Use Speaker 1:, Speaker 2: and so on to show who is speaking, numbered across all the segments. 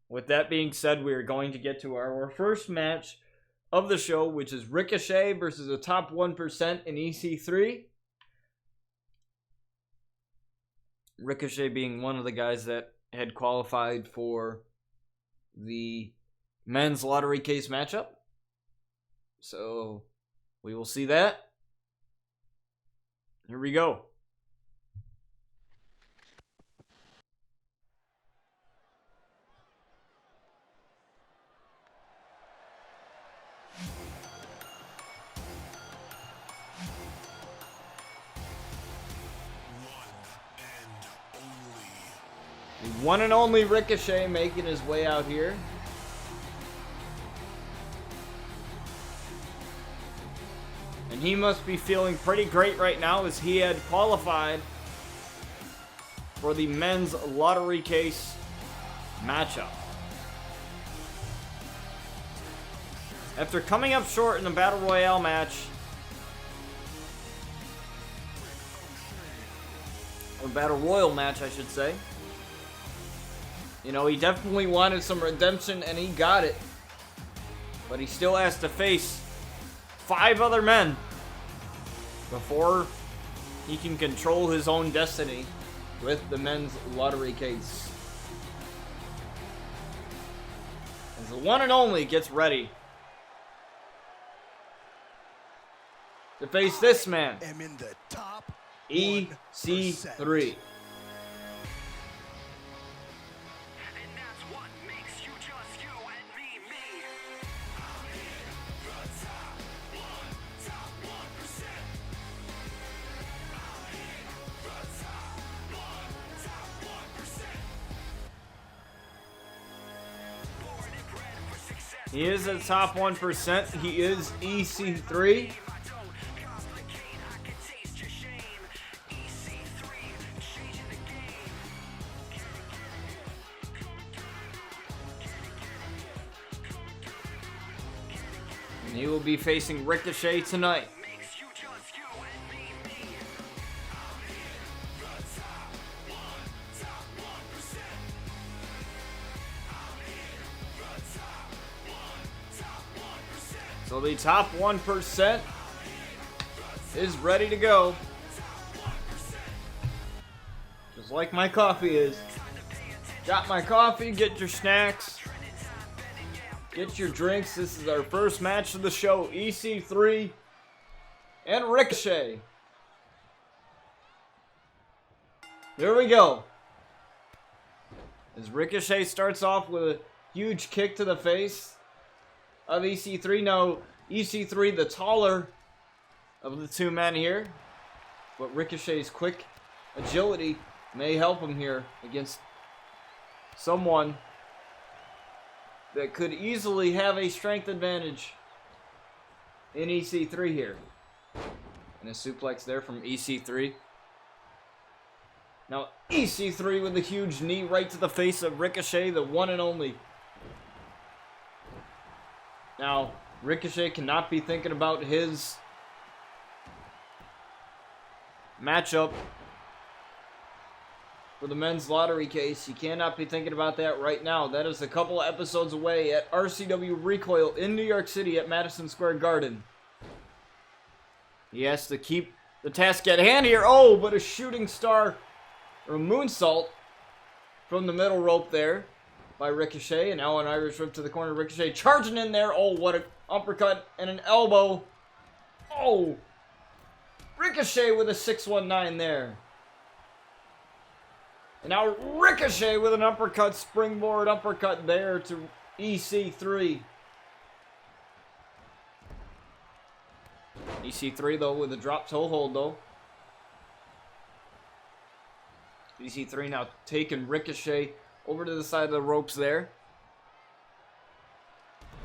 Speaker 1: With that being said, we are going to get to our first match of the show, which is Ricochet versus the top 1% in EC3. Ricochet being one of the guys that had qualified for the men's lottery case matchup. So we will see that. Here we go. The one and only Ricochet making his way out here. And he must be feeling pretty great right now, as he had qualified for the men's lottery case matchup. After coming up short in the Battle Royale match, or Battle Royal match, I should say. You know, he definitely wanted some redemption, and he got it. But he still has to face 5 other men before he can control his own destiny with the men's lottery case. As the one and only gets ready to face this man, EC3. He is a top 1%. He is EC3. And he will be facing Ricochet tonight. So the top 1% is ready to go. Just like my coffee is. Got my coffee, get your snacks, get your drinks. This is our first match of the show, EC3 and Ricochet. Here we go. As Ricochet starts off with a huge kick to the face of EC3. Now, EC3, the taller of the two men here, but Ricochet's quick agility may help him here against someone that could easily have a strength advantage in EC3 here. And a suplex there from EC3. Now, EC3 with a huge knee right to the face of Ricochet, the one and only. Now, Ricochet cannot be thinking about his matchup for the men's lottery case. He cannot be thinking about that right now. That is a couple of episodes away at RCW Recoil in New York City at Madison Square Garden. He has to keep the task at hand here. Oh, but a shooting star or a moonsault from the middle rope there by Ricochet, and now an Irish whip to the corner. Ricochet charging in there. Oh, what an uppercut and an elbow. Oh, Ricochet with a 619 there. And now Ricochet with an uppercut, springboard uppercut there to EC3. EC3 though with a drop toe hold though. EC3 now taking Ricochet over to the side of the ropes there.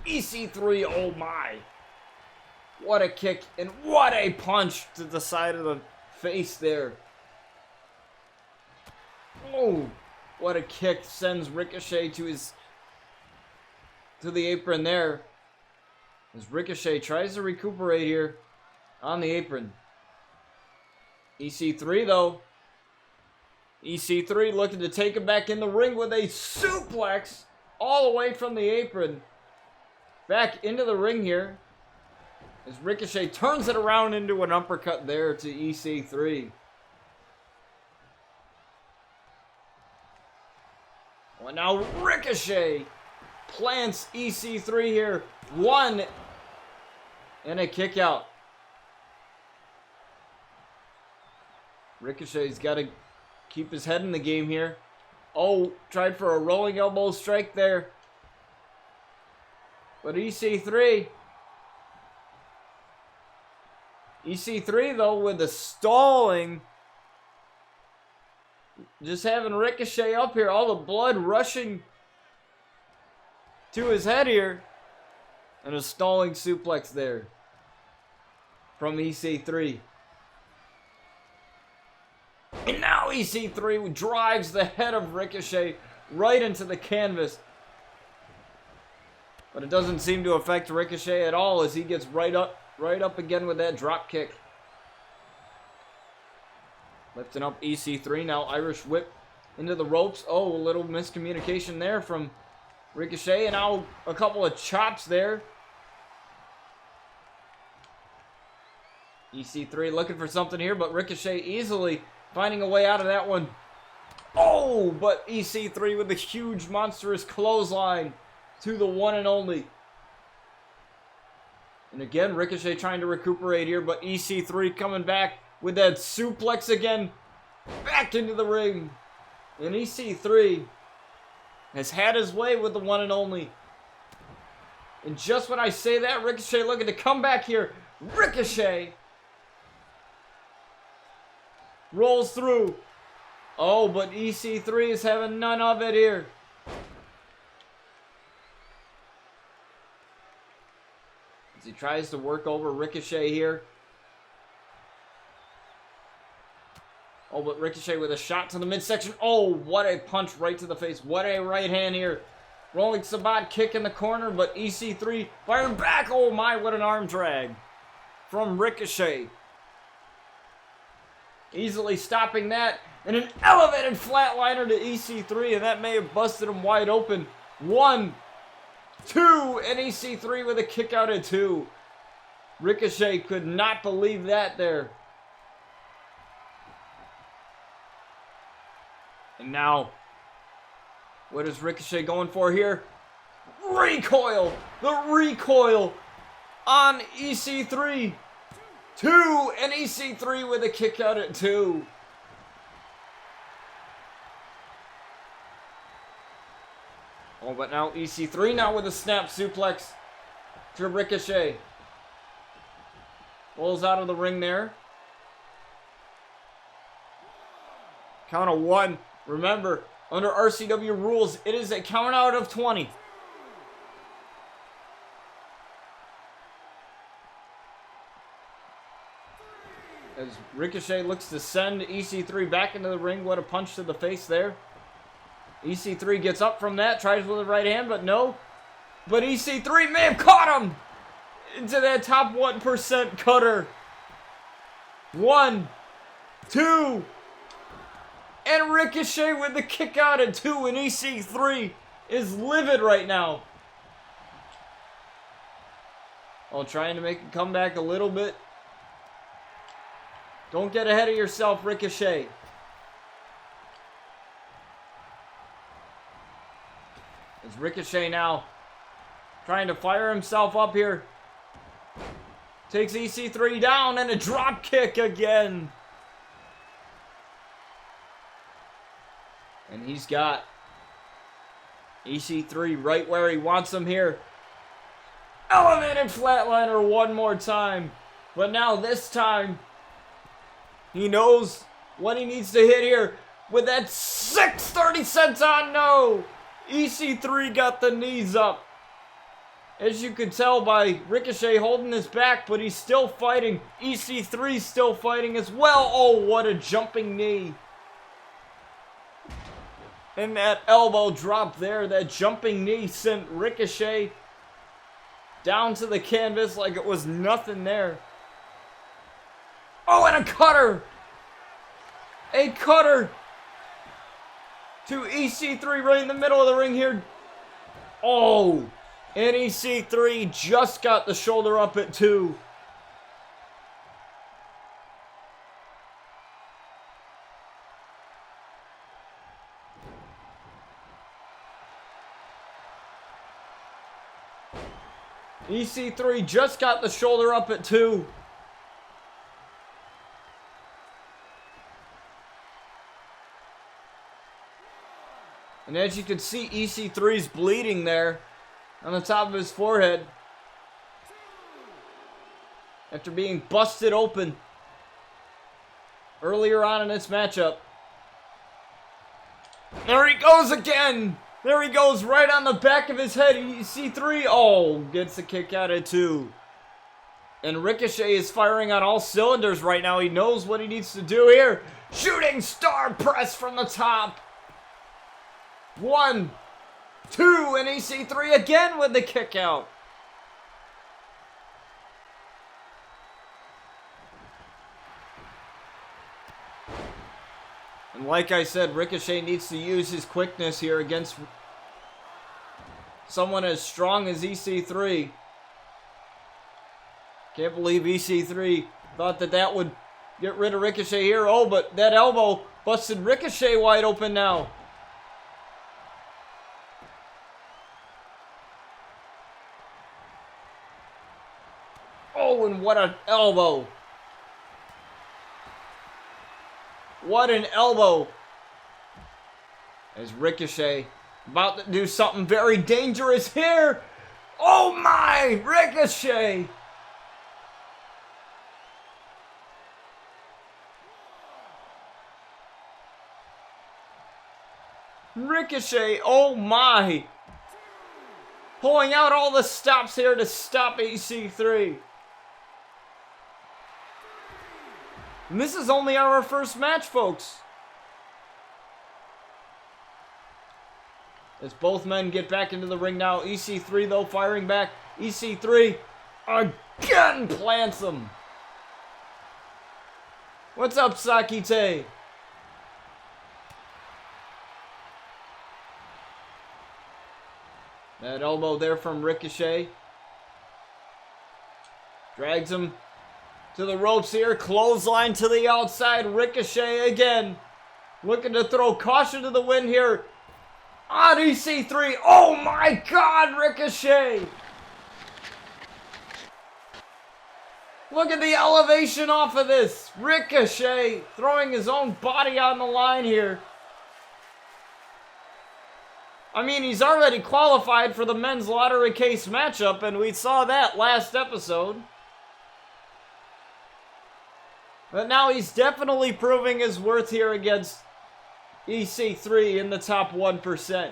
Speaker 1: EC3, oh my. What a kick and what a punch to the side of the face there. Oh, what a kick sends Ricochet to the apron there. As Ricochet tries to recuperate here on the apron. EC3 though EC3 looking to take him back in the ring with a suplex all the way from the apron. Back into the ring here. As Ricochet turns it around into an uppercut there to EC3. Well, now Ricochet plants EC3 here. 1 and a kick out. Ricochet's got to keep his head in the game here. Oh, tried for a rolling elbow strike there. But EC3 though with the stalling. Just having Ricochet up here. All the blood rushing to his head here. And a stalling suplex there from EC3. And now EC3 drives the head of Ricochet right into the canvas. But it doesn't seem to affect Ricochet at all as he gets right up again with that drop kick. Lifting up EC3 now. Irish whip into the ropes. Oh, a little miscommunication there from Ricochet. And now a couple of chops there. EC3 looking for something here, but Ricochet easily finding a way out of that one. Oh, but EC3 with the huge monstrous clothesline to the one and only. And again, Ricochet trying to recuperate here, but EC3 coming back with that suplex again. Back into the ring. And EC3 has had his way with the one and only. And just when I say that, Ricochet looking to come back here. Ricochet rolls through. Oh, but EC3 is having none of it here. As he tries to work over Ricochet here. Oh, but Ricochet with a shot to the midsection. Oh, what a punch right to the face. What a right hand here. Rolling Sabat kick in the corner, but EC3 firing back. Oh my, what an arm drag from Ricochet. Easily stopping that. And an elevated flatliner to EC3, and that may have busted him wide open. 1, 2, and EC3 with a kick out at 2. Ricochet could not believe that there. And now, what is Ricochet going for here? Recoil! The recoil on EC3. 2, and EC3 with a kick out at 2. Oh, but now EC3 now with a snap suplex to Ricochet. Rolls out of the ring there. Count of 1. Remember, under RCW rules, it is a count out of 20. As Ricochet looks to send EC3 back into the ring. What a punch to the face there. EC3 gets up from that, tries with the right hand, but no. But EC3 may have caught him into that top 1% cutter. 1, 2, and Ricochet with the kick out at 2, and EC3 is livid right now. Oh, trying to make a comeback a little bit. Don't get ahead of yourself, Ricochet. As Ricochet now trying to fire himself up here. Takes EC3 down and a drop kick again. And he's got EC3 right where he wants him here. Elevated flatliner one more time. But now this time, he knows what he needs to hit here with that 630 senton. No! EC3 got the knees up. As you can tell by Ricochet holding his back, but he's still fighting. EC3 still fighting as well. Oh, what a jumping knee. And that elbow drop there, that jumping knee sent Ricochet down to the canvas like it was nothing there. Oh, and a cutter! A cutter to EC3 right in the middle of the ring here. Oh, and EC3 just got the shoulder up at 2. EC3 just got the shoulder up at 2. And as you can see, EC3's bleeding there on the top of his forehead after being busted open earlier on in this matchup. There he goes again! There he goes, right on the back of his head. EC3, oh, gets a kick out at 2. And Ricochet is firing on all cylinders right now. He knows what he needs to do here. Shooting star press from the top. 1, 2, and EC3 again with the kick out. And like I said, Ricochet needs to use his quickness here against someone as strong as EC3. Can't believe EC3 thought that would get rid of Ricochet here. Oh, but that elbow busted Ricochet wide open now. Oh, and what an elbow. What an elbow. As Ricochet about to do something very dangerous here. Oh my, Ricochet. Ricochet, oh my. Pulling out all the stops here to stop EC3. And this is only our first match, folks. As both men get back into the ring now. EC3, though, firing back. EC3 again plants him. What's up, Sakite? That elbow there from Ricochet. Drags him to the ropes here. Clothesline to the outside. Ricochet again. Looking to throw caution to the wind here on EC3. Oh my God, Ricochet. Look at the elevation off of this. Ricochet throwing his own body on the line here. I mean, he's already qualified for the men's lottery case matchup, and we saw that last episode. But now he's definitely proving his worth here against EC3 in the top 1%.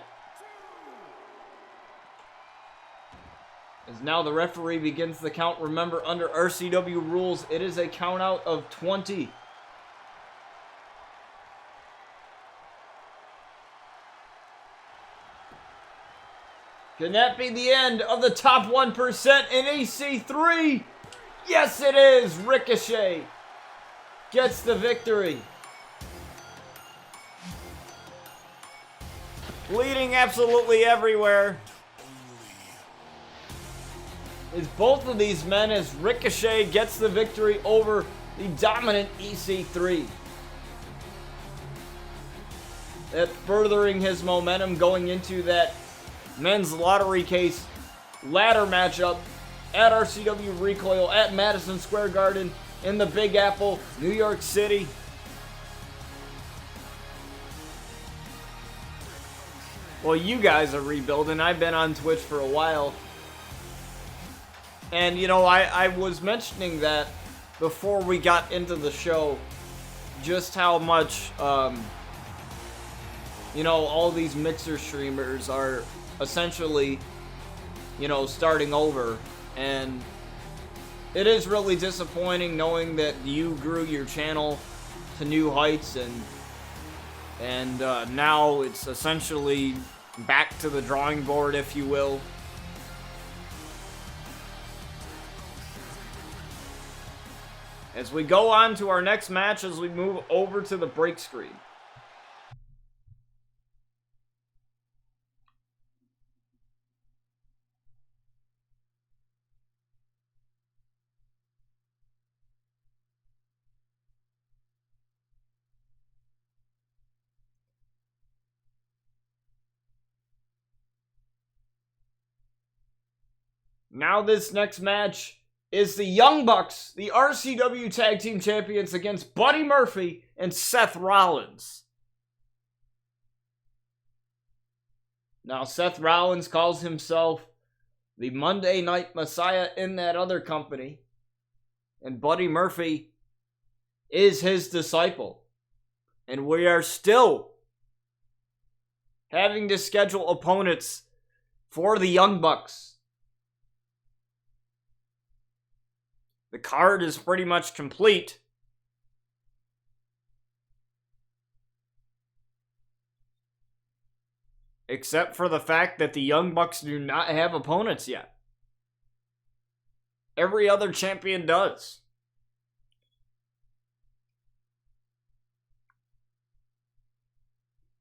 Speaker 1: As now the referee begins the count. Remember, under RCW rules, it is a count out of 20. Can that be the end of the top 1% in EC3? Yes, it is. Ricochet gets the victory. Bleeding absolutely everywhere. Is both of these men as Ricochet gets the victory over the dominant EC3. That's furthering his momentum going into that men's lottery case ladder matchup at RCW Recoil at Madison Square Garden in the Big Apple, New York City. Well, you guys are rebuilding. I've been on Twitch for a while. And, you know, I was mentioning that before we got into the show, just how much, you know, all these mixer streamers are essentially, you know, starting over. And it is really disappointing knowing that you grew your channel to new heights, and now it's essentially back to the drawing board, if you will. As we go on to our next match, as we move over to the break screen. Now this next match is the Young Bucks, the RCW Tag Team Champions, against Buddy Murphy and Seth Rollins. Now Seth Rollins calls himself the Monday Night Messiah in that other company, and Buddy Murphy is his disciple. And we are still having to schedule opponents for the Young Bucks. The card is pretty much complete. Except for the fact that the Young Bucks do not have opponents yet. Every other champion does.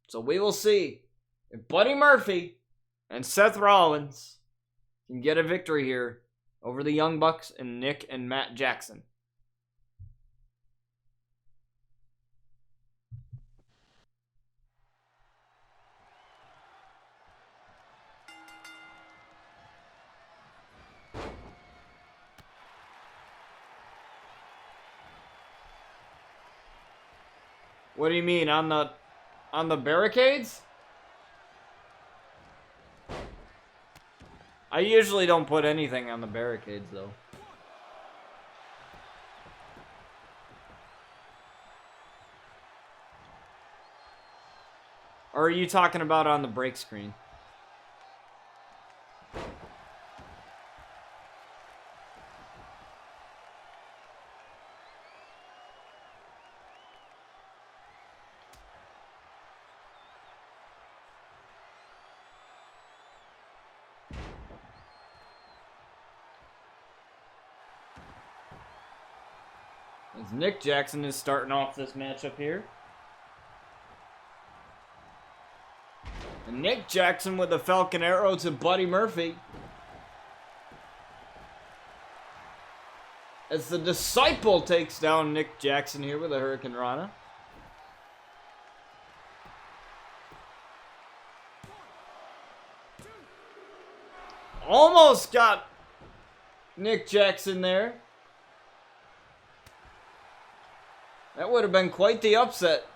Speaker 1: So we will see if Buddy Murphy and Seth Rollins can get a victory here over the Young Bucks and Nick and Matt Jackson. What do you mean, on the barricades? I usually don't put anything on the barricades, though. Or are you talking about on the break screen? As Nick Jackson is starting off this matchup here. And Nick Jackson with a Falcon Arrow to Buddy Murphy. As the Disciple takes down Nick Jackson here with a Hurricane Rana. Almost got Nick Jackson there. That would have been quite the upset.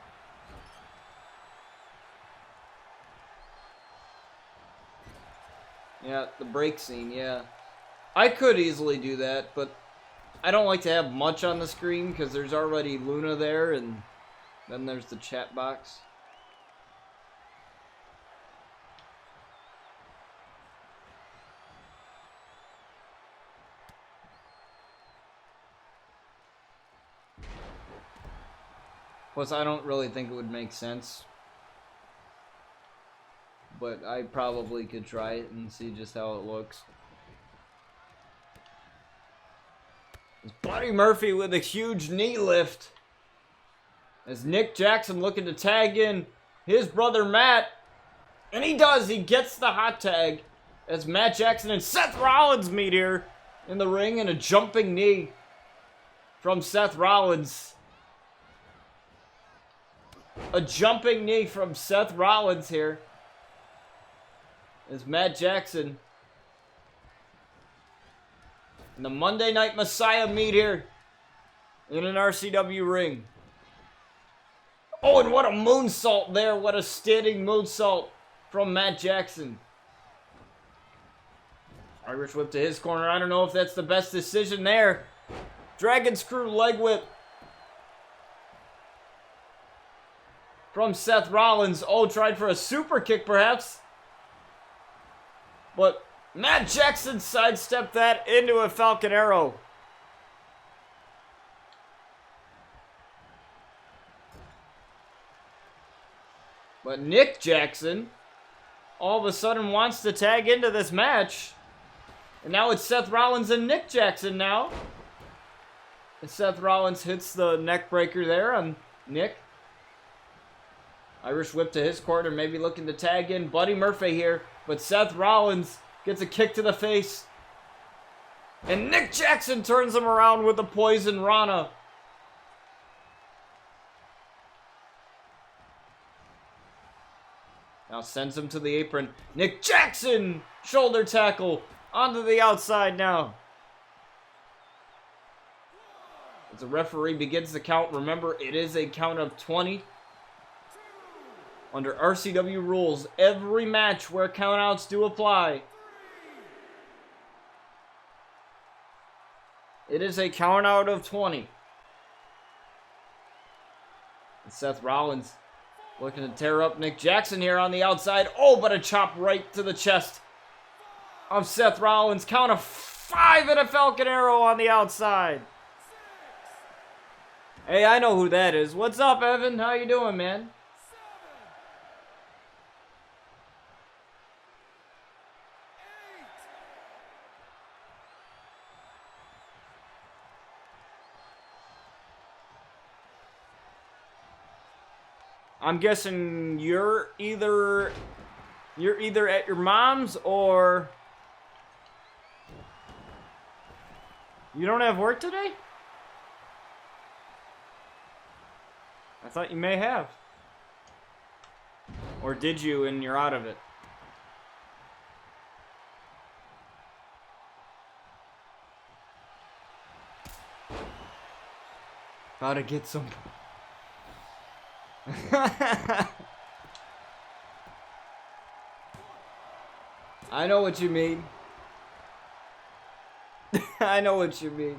Speaker 1: Yeah, the break scene, yeah. I could easily do that, but I don't like to have much on the screen because there's already Luna there and then there's the chat box. Plus, I don't really think it would make sense. But I probably could try it and see just how it looks. It's Buddy Murphy with a huge knee lift. As Nick Jackson looking to tag in his brother Matt. And he does. He gets the hot tag. As Matt Jackson and Seth Rollins meet here in the ring. And a jumping knee from Seth Rollins. A jumping knee from Seth Rollins here. As Matt Jackson and the Monday Night Messiah meet here in an RCW ring. Oh, and what a moonsault there. What a standing moonsault from Matt Jackson. Irish whip to his corner. I don't know if that's the best decision there. Dragon screw leg whip from Seth Rollins. Oh, tried for a super kick perhaps. But Matt Jackson sidestepped that into a Falcon Arrow. But Nick Jackson all of a sudden wants to tag into this match. And now it's Seth Rollins and Nick Jackson now. And Seth Rollins hits the neck breaker there on Nick. Irish whip to his corner, maybe looking to tag in Buddy Murphy here. But Seth Rollins gets a kick to the face. And Nick Jackson turns him around with the Poison Rana. Now sends him to the apron. Nick Jackson! Shoulder tackle onto the outside now. As the referee begins the count, remember it is a count of 20. Under RCW rules, every match where countouts do apply, it is a count out of 20. And Seth Rollins looking to tear up Nick Jackson here on the outside. Oh, but a chop right to the chest of Seth Rollins. Count of 5 and a Falcon Arrow on the outside. Hey, I know who that is. What's up, Evan? How you doing, man? I'm guessing you're either at your mom's or you don't have work today? I thought you may have. Or did you and you're out of it? About to get some... I know what you mean. I know what you mean.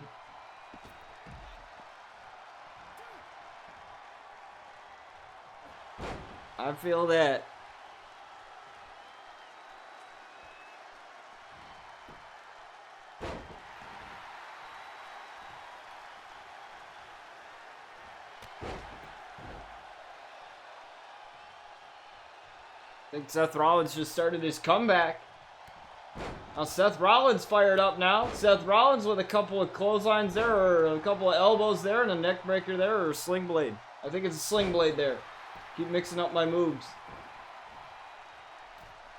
Speaker 1: I feel that. I think Seth Rollins just started his comeback. Now Seth Rollins fired up now. Seth Rollins with a couple of clotheslines there, or a couple of elbows there, and a neck breaker there, or a sling blade. I think it's a sling blade there. Keep mixing up my moves.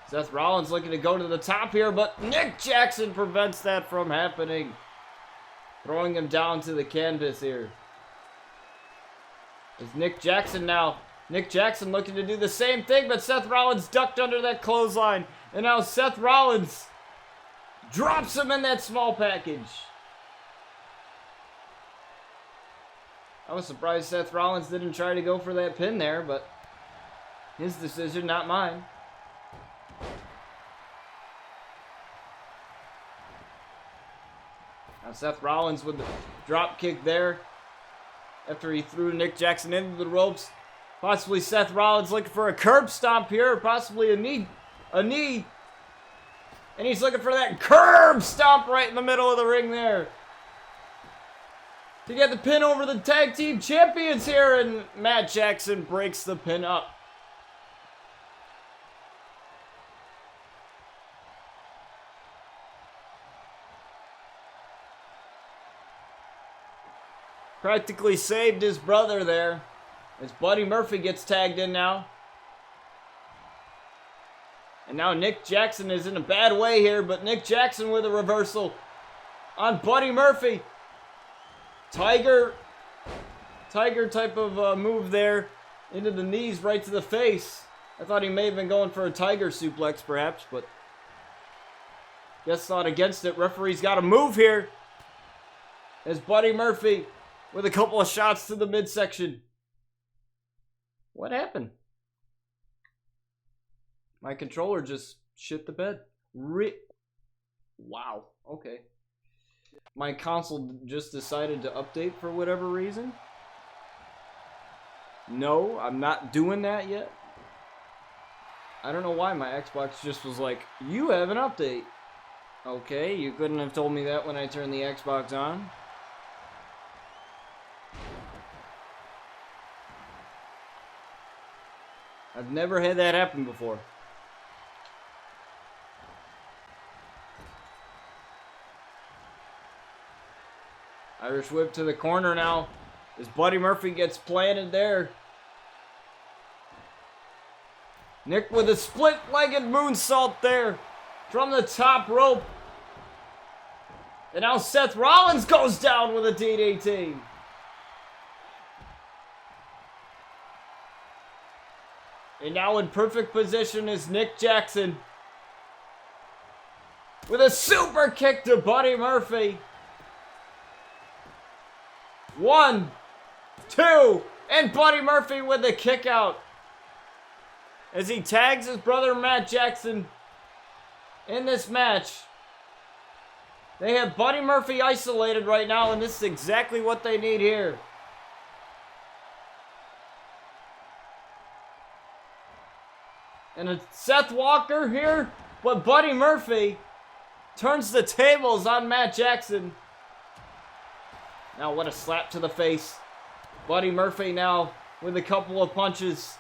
Speaker 1: Seth Rollins looking to go to the top here, but Nick Jackson prevents that from happening. Throwing him down to the canvas here. It's Nick Jackson now. Nick Jackson looking to do the same thing, but Seth Rollins ducked under that clothesline. And now Seth Rollins drops him in that small package. I was surprised Seth Rollins didn't try to go for that pin there, but his decision, not mine. Now Seth Rollins with the drop kick there after he threw Nick Jackson into the ropes. Possibly Seth Rollins looking for a curb stomp here, or possibly a knee. And he's looking for that curb stomp right in the middle of the ring there. To get the pin over the tag team champions here, and Matt Jackson breaks the pin up. Practically saved his brother there. As Buddy Murphy gets tagged in now. And now Nick Jackson is in a bad way here, but Nick Jackson with a reversal on Buddy Murphy. Tiger type of move there into the knees, right to the face. I thought he may have been going for a tiger suplex perhaps, but guess not against it. Referee's got to move here. As Buddy Murphy with a couple of shots to the midsection. What happened? My controller just shit the bed. Wow. Okay. My console just decided to update for whatever reason. No, I'm not doing that yet. I don't know why my Xbox just was like, you have an update. Okay, you couldn't have told me that when I turned the Xbox on. I've never had that happen before. Irish whip to the corner now. As Buddy Murphy gets planted there. Nick with a split-legged moonsault there from the top rope. And now Seth Rollins goes down with a DDT. And now in perfect position is Nick Jackson. with a super kick to Buddy Murphy. 1, 2, and Buddy Murphy with the kick out. As he tags his brother Matt Jackson in this match. They have Buddy Murphy isolated right now, and this is exactly what they need here. And it's Seth Walker here, but Buddy Murphy turns the tables on Matt Jackson. Now what a slap to the face. Buddy Murphy now with a couple of punches.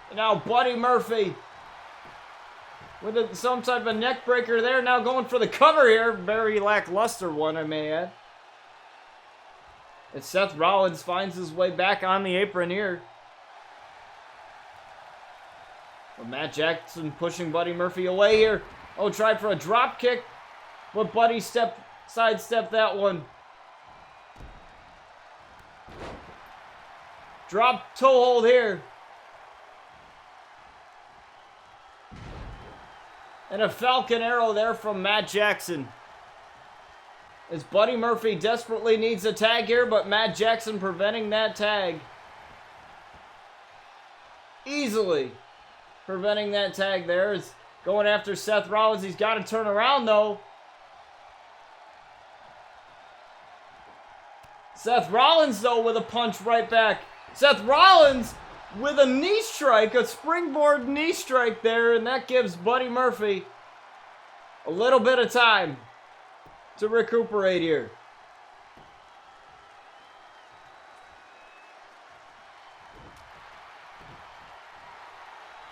Speaker 1: And now Buddy Murphy with some type of neck breaker there. Now going for the cover here. Very lackluster one, I may add. And Seth Rollins finds his way back on the apron here. But Matt Jackson pushing Buddy Murphy away here. Oh, tried for a drop kick, but Buddy sidestepped that one. Drop toe hold here. And a Falcon Arrow there from Matt Jackson. As Buddy Murphy desperately needs a tag here, but Matt Jackson preventing that tag. Easily preventing that tag there. Is going after Seth Rollins. He's got to turn around though. Seth Rollins though with a punch right back. Seth Rollins with a knee strike, a springboard knee strike there, and that gives Buddy Murphy a little bit of time to recuperate here.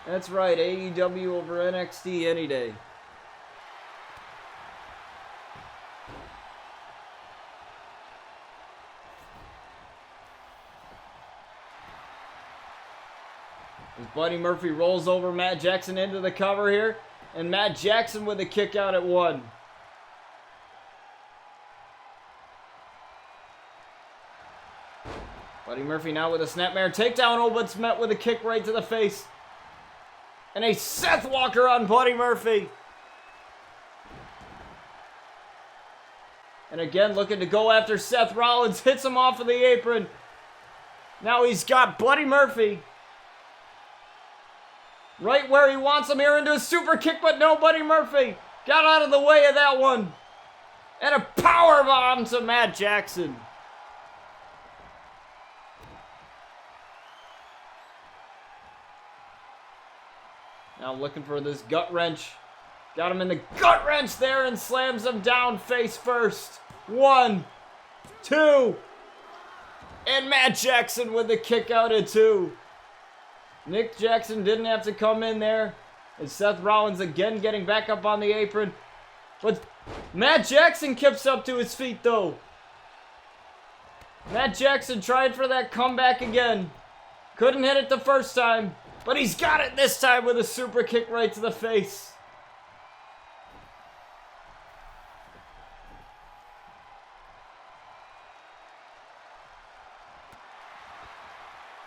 Speaker 1: That's right, AEW over NXT any day. As Buddy Murphy rolls over Matt Jackson into the cover here, and Matt Jackson with a kick out at 1. Buddy Murphy now with a snapmare takedown. Oh, but it's met with a kick right to the face. And a Seth Walker on Buddy Murphy. And again, looking to go after Seth Rollins. Hits him off of the apron. Now he's got Buddy Murphy right where he wants him here into a super kick, but no, Buddy Murphy got out of the way of that one. And a power bomb to Matt Jackson. Now looking for this gut wrench. Got him in the gut wrench there and slams him down face first. 1, 2. And Matt Jackson with the kick out at 2. Nick Jackson didn't have to come in there. And Seth Rollins again getting back up on the apron. But Matt Jackson keeps up to his feet though. Matt Jackson tried for that comeback again. Couldn't hit it the first time. But he's got it this time with a super kick right to the face.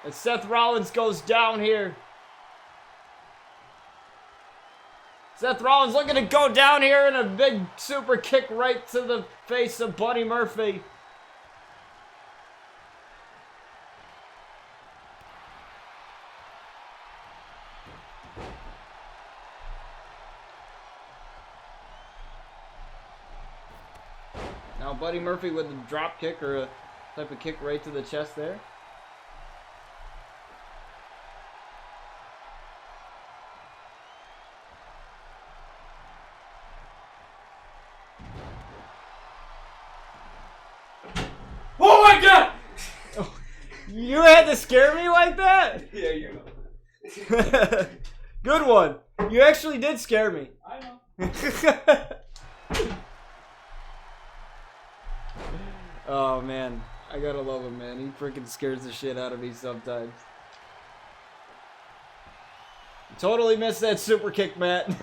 Speaker 1: And Seth Rollins goes down here. Seth Rollins looking to go down here and a big super kick right to the face of Buddy Murphy. Now Buddy Murphy with a drop kick or a type of kick right to the chest there.
Speaker 2: Oh my god!
Speaker 1: You had to scare me like that?
Speaker 2: Yeah, you know.
Speaker 1: Good one. You actually did scare me.
Speaker 2: I know.
Speaker 1: Oh man, I gotta love him, man. He freaking scares the shit out of me sometimes. Totally missed that super kick, Matt.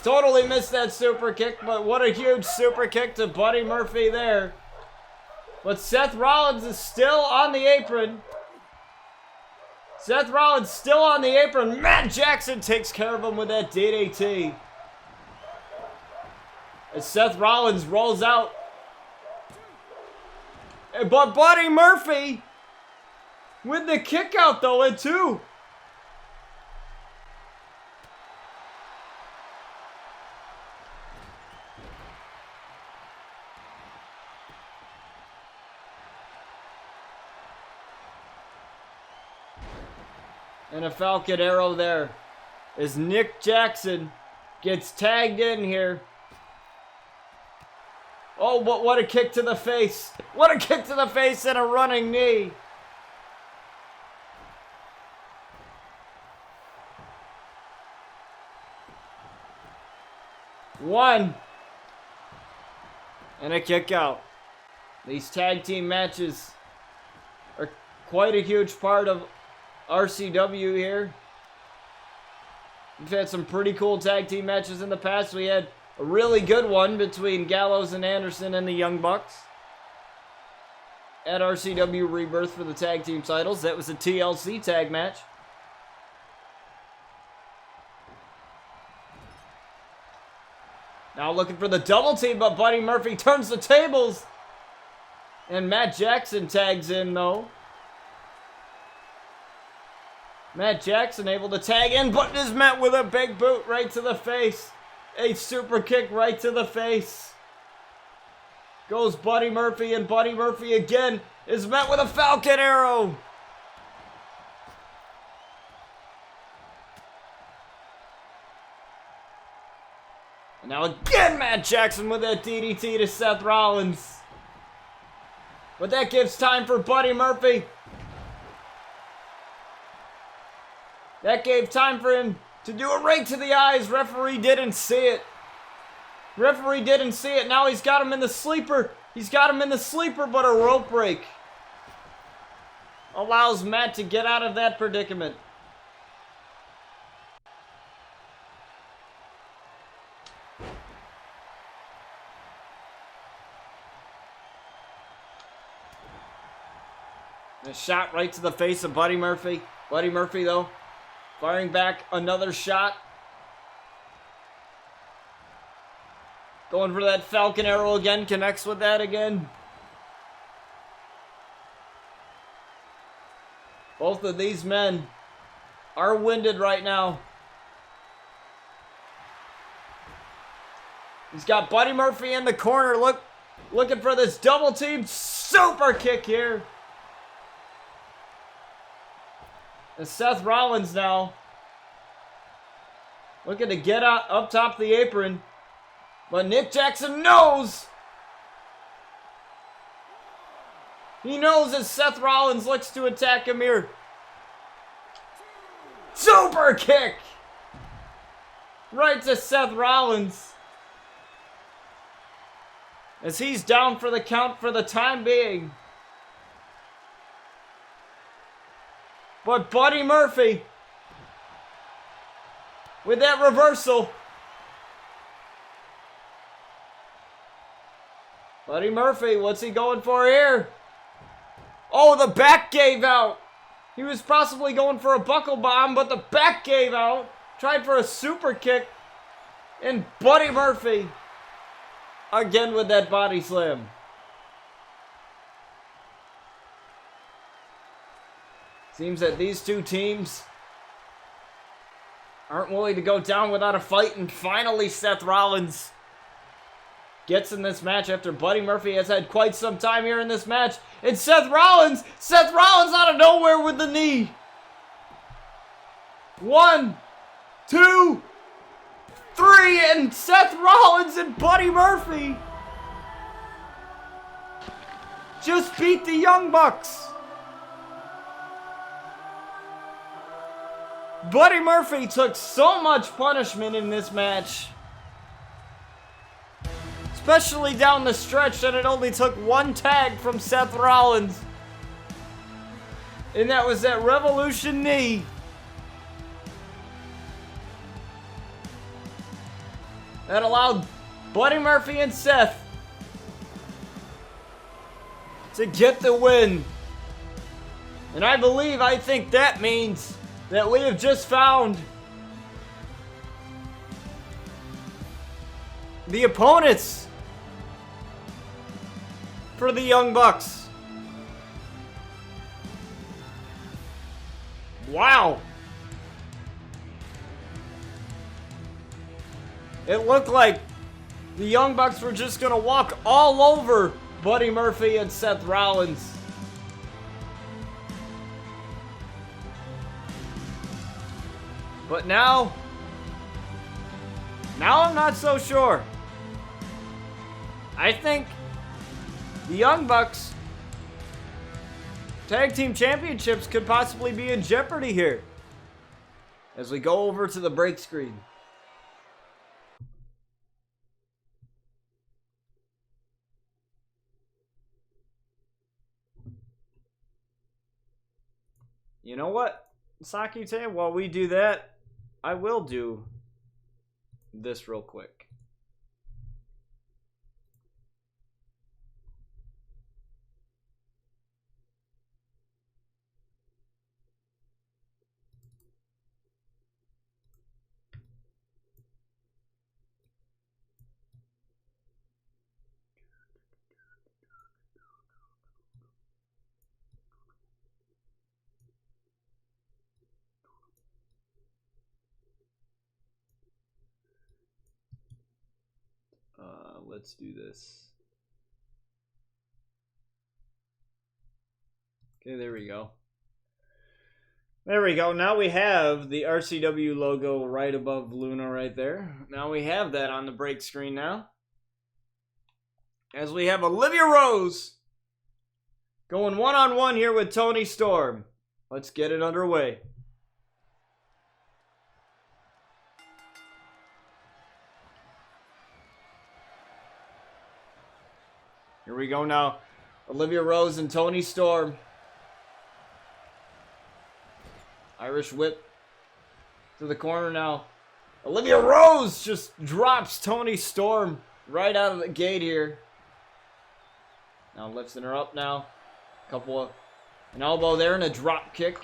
Speaker 1: Totally missed that super kick, but what a huge super kick to Buddy Murphy there. But Seth Rollins is still on the apron. Seth Rollins still on the apron. Matt Jackson takes care of him with that DDT. As Seth Rollins rolls out. But Buddy Murphy with the kick out though at 2. And a Falcon Arrow there as Nick Jackson gets tagged in here. Oh, but what a kick to the face. What a kick to the face and a running knee. One. And a kick out. These tag team matches are quite a huge part of RCW here. We've had some pretty cool tag team matches in the past. We had a really good one between Gallows and Anderson and the Young Bucks at RCW Rebirth for the tag team titles. That was a TLC tag match. Now looking for the double team, but Buddy Murphy turns the tables. And Matt Jackson tags in though. Matt Jackson able to tag in, but is met with a big boot right to the face. A super kick right to the face. Goes Buddy Murphy, and Buddy Murphy again is met with a Falcon Arrow. And now again Matt Jackson with that DDT to Seth Rollins. But that gives time for Buddy Murphy. That gave time for him to do a right to the eyes. Referee didn't see it. Referee didn't see it. Now he's got him in the sleeper. He's got him in the sleeper, but a rope break allows Matt to get out of that predicament. A shot right to the face of Buddy Murphy. Buddy Murphy, though, firing back another shot. Going for that Falcon Arrow again. Connects with that again. Both of these men are winded right now. He's got Buddy Murphy in the corner. Looking for this double team super kick here. And Seth Rollins now looking to get out up top of the apron. But Nick Jackson knows. He knows as Seth Rollins looks to attack him here. Super kick! Right to Seth Rollins. As he's down for the count for the time being. But Buddy Murphy, with that reversal. Buddy Murphy, what's he going for here? Oh, the back gave out. He was possibly going for a buckle bomb, but the back gave out. Tried for a super kick. And Buddy Murphy, again with that body slam. Seems that these two teams aren't willing to go down without a fight, and finally Seth Rollins gets in this match after Buddy Murphy has had quite some time here in this match. And Seth Rollins out of nowhere with the knee. 1, 2, 3, and Seth Rollins and Buddy Murphy just beat the Young Bucks. Buddy Murphy took so much punishment in this match. Especially down the stretch, that it only took one tag from Seth Rollins. And that was that Revolution knee. That allowed Buddy Murphy and Seth to get the win And I think that means that we have just found the opponents for the Young Bucks. Wow. It looked like the Young Bucks were just going to walk all over Buddy Murphy and Seth Rollins. But now I'm not so sure. I think the Young Bucks Tag Team Championships could possibly be in jeopardy here as we go over to the break screen. You know what, Sakute? While we do that, I will do this real quick. Let's do this. Okay, there we go. There we go. Now we have the RCW logo right above Luna right there. Now we have that on the break screen now. As we have Olivia Rose going one-on-one here with Toni Storm. Let's get it underway. Here we go now. Olivia Rose and Toni Storm. Irish whip to the corner now. Olivia Rose just drops Toni Storm right out of the gate here. Now lifting her up now. An elbow there and a drop kick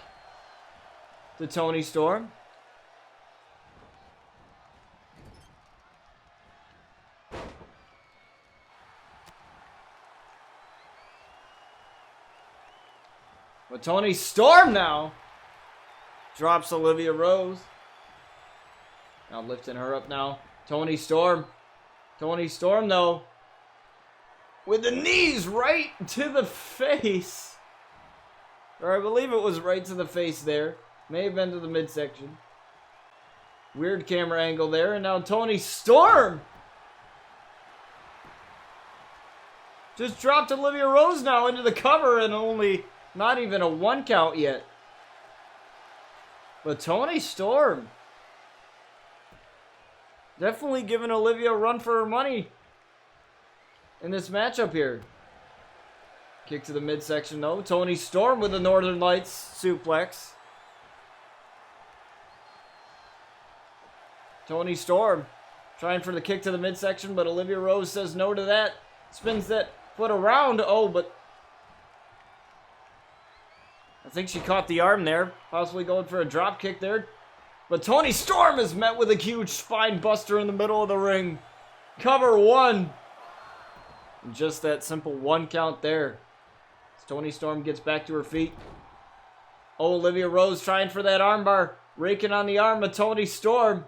Speaker 1: to Toni Storm. But Toni Storm now drops Olivia Rose. Now lifting her up now. Toni Storm. Toni Storm though, with the knees right to the face. Or I believe it was right to the face there. May have been to the midsection. Weird camera angle there. And now Toni Storm just dropped Olivia Rose now into the cover, and only not even a 1 count yet. But Toni Storm definitely giving Olivia a run for her money in this matchup here. Kick to the midsection though. Toni Storm with the Northern Lights suplex. Toni Storm trying for the kick to the midsection, but Olivia Rose says no to that. Spins that foot around. Oh, but I think she caught the arm there. Possibly going for a drop kick there. But Toni Storm is met with a huge spine buster in the middle of the ring. Cover 1. And just that simple 1 count there. As Toni Storm gets back to her feet. Oh, Olivia Rose trying for that armbar. Raking on the arm of Toni Storm.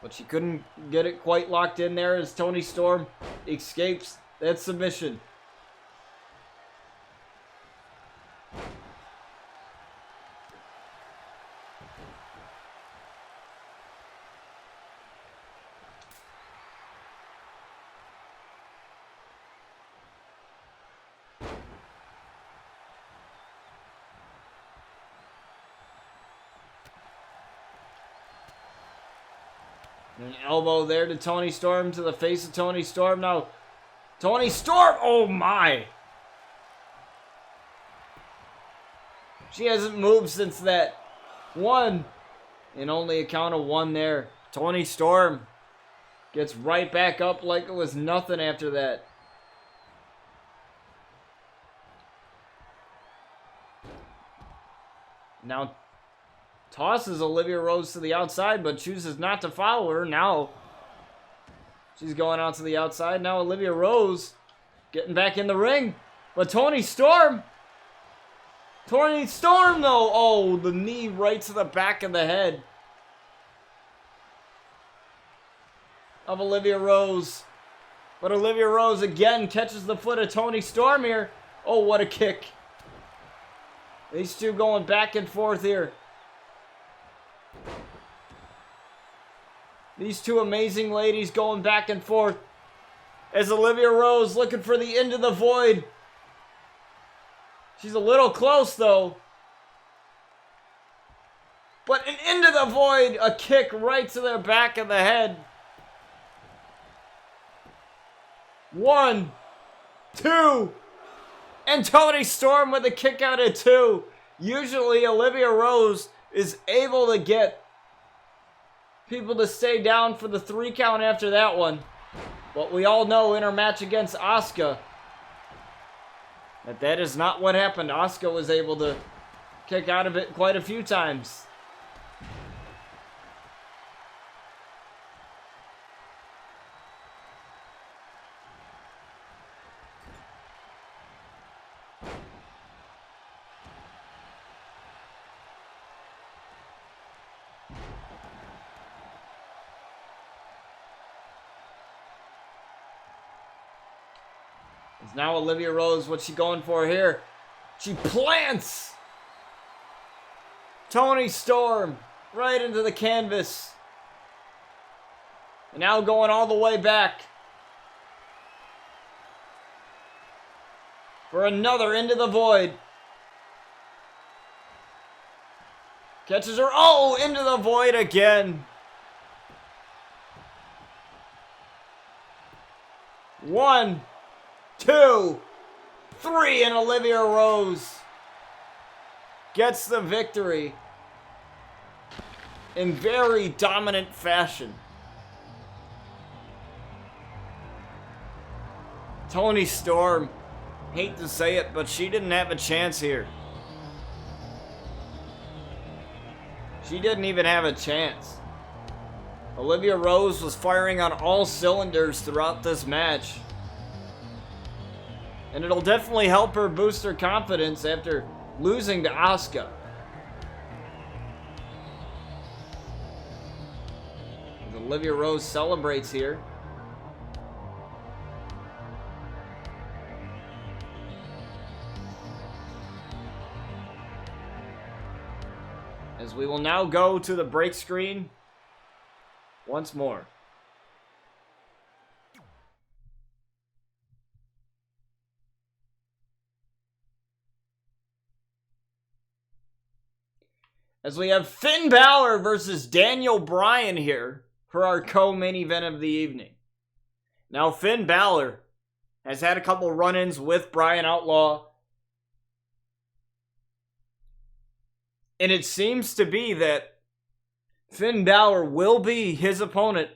Speaker 1: But she couldn't get it quite locked in there as Toni Storm escapes that submission. An elbow there to Toni Storm, to the face of Toni Storm. Now, Toni Storm, oh my! She hasn't moved since that 1, and only a count of 1 there. Toni Storm gets right back up like it was nothing after that. Now tosses Olivia Rose to the outside, but chooses not to follow her. Now she's going out to the outside. Now Olivia Rose getting back in the ring. But Toni Storm though. Oh, the knee right to the back of the head of Olivia Rose. But Olivia Rose again catches the foot of Toni Storm here. Oh, what a kick. These two going back and forth here. These two amazing ladies going back and forth. As Olivia Rose looking for the Into the Void. She's a little close though. But an Into the Void, a kick right to the back of the head. 1, 2, and Toni Storm with a kick out at 2. Usually Olivia Rose is able to get people to stay down for the 3 count after that one. But we all know in her match against Asuka that is not what happened. Asuka was able to kick out of it quite a few times. It's now Olivia Rose. What's she going for here? She plants Toni Storm right into the canvas. And now going all the way back for another Into the Void. Catches her. Oh, Into the Void again. 1, 2, 3, and Olivia Rose gets the victory in very dominant fashion. Toni Storm, hate to say it, but she didn't have a chance here. She didn't even have a chance. Olivia Rose was firing on all cylinders throughout this match. And it'll definitely help her boost her confidence after losing to Asuka. As Olivia Rose celebrates here. As we will now go to the break screen once more. As we have Finn Balor versus Daniel Bryan here for our co-main event of the evening. Now, Finn Balor has had a couple run-ins with Bryan Outlaw. And it seems to be that Finn Balor will be his opponent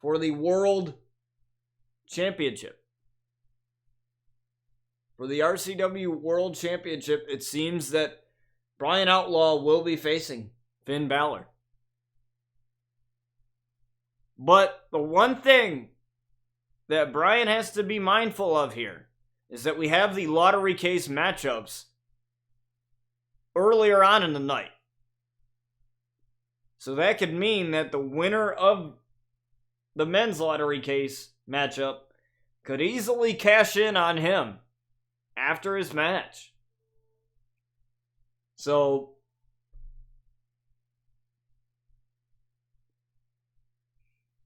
Speaker 1: for the World Championship. For the RCW World Championship, it seems that Bryan Outlaw will be facing Finn Balor. But the one thing that Bryan has to be mindful of here is that we have the lottery case matchups earlier on in the night. So that could mean that the winner of the men's lottery case matchup could easily cash in on him after his match. So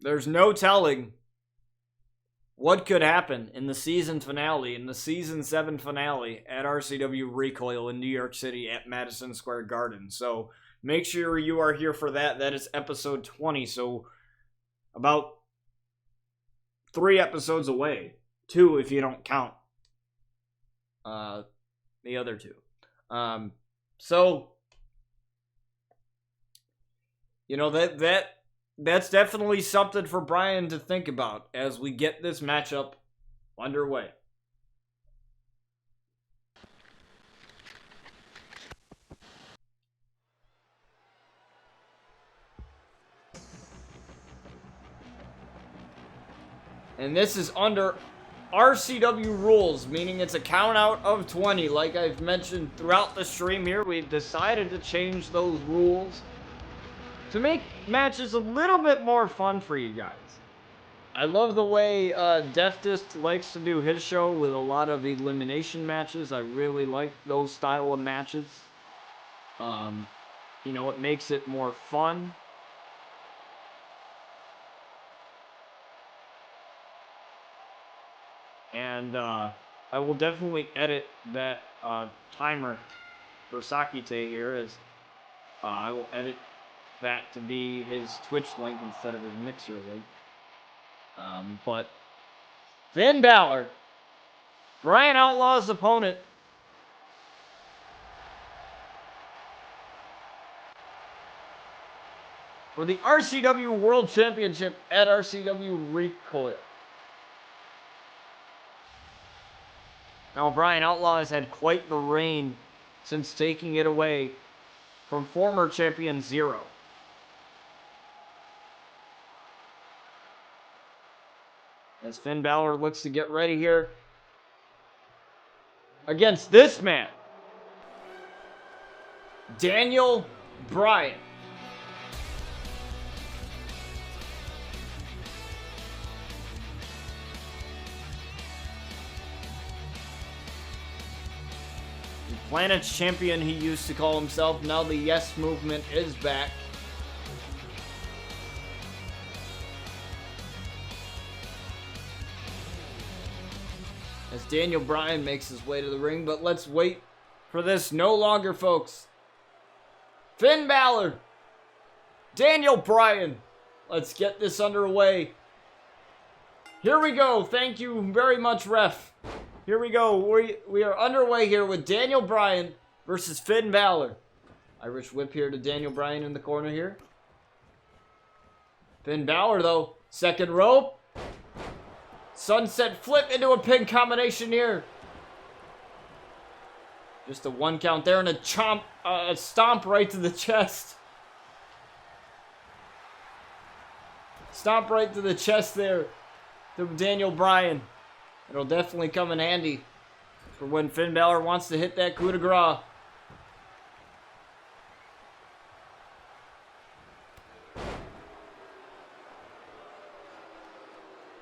Speaker 1: there's no telling what could happen in the season finale, in the season 7 finale at RCW Recoil in New York City at Madison Square Garden. So make sure you are here for that. That is episode 20. So about 3 episodes away. 2 if you don't count the other 2. So, you know, that's definitely something for Bryan to think about as we get this matchup underway. And this is under RCW rules, meaning it's a count out of 20. Like I've mentioned throughout the stream here, we've decided to change those rules to make matches a little bit more fun for you guys. I love the way Deftest likes to do his show with a lot of elimination matches. I really like those style of matches. You know, it makes it more fun. And I will definitely edit that timer for Sakite here, as I will edit that to be his Twitch link instead of his Mixer link. But Finn Balor, Bryan Outlaw's opponent, for the RCW World Championship at RCW Recoil. Now, Bryan Outlaw has had quite the reign since taking it away from former champion Zero. As Finn Balor looks to get ready here against this man, Daniel Bryan. The Planet's champion, he used to call himself. Now the Yes Movement is back. As Daniel Bryan makes his way to the ring, but let's wait for this no longer, folks. Finn Balor, Daniel Bryan. Let's get this underway. Here we go. Thank you very much, ref. Here we go. We are underway here with Daniel Bryan versus Finn Balor. Irish whip here to Daniel Bryan in the corner here. Finn Balor, though, second rope. Sunset flip into a pin combination here. Just a one count there and a stomp right to the chest. Stomp right to the chest there to Daniel Bryan. It'll definitely come in handy for when Finn Balor wants to hit that coup de grace.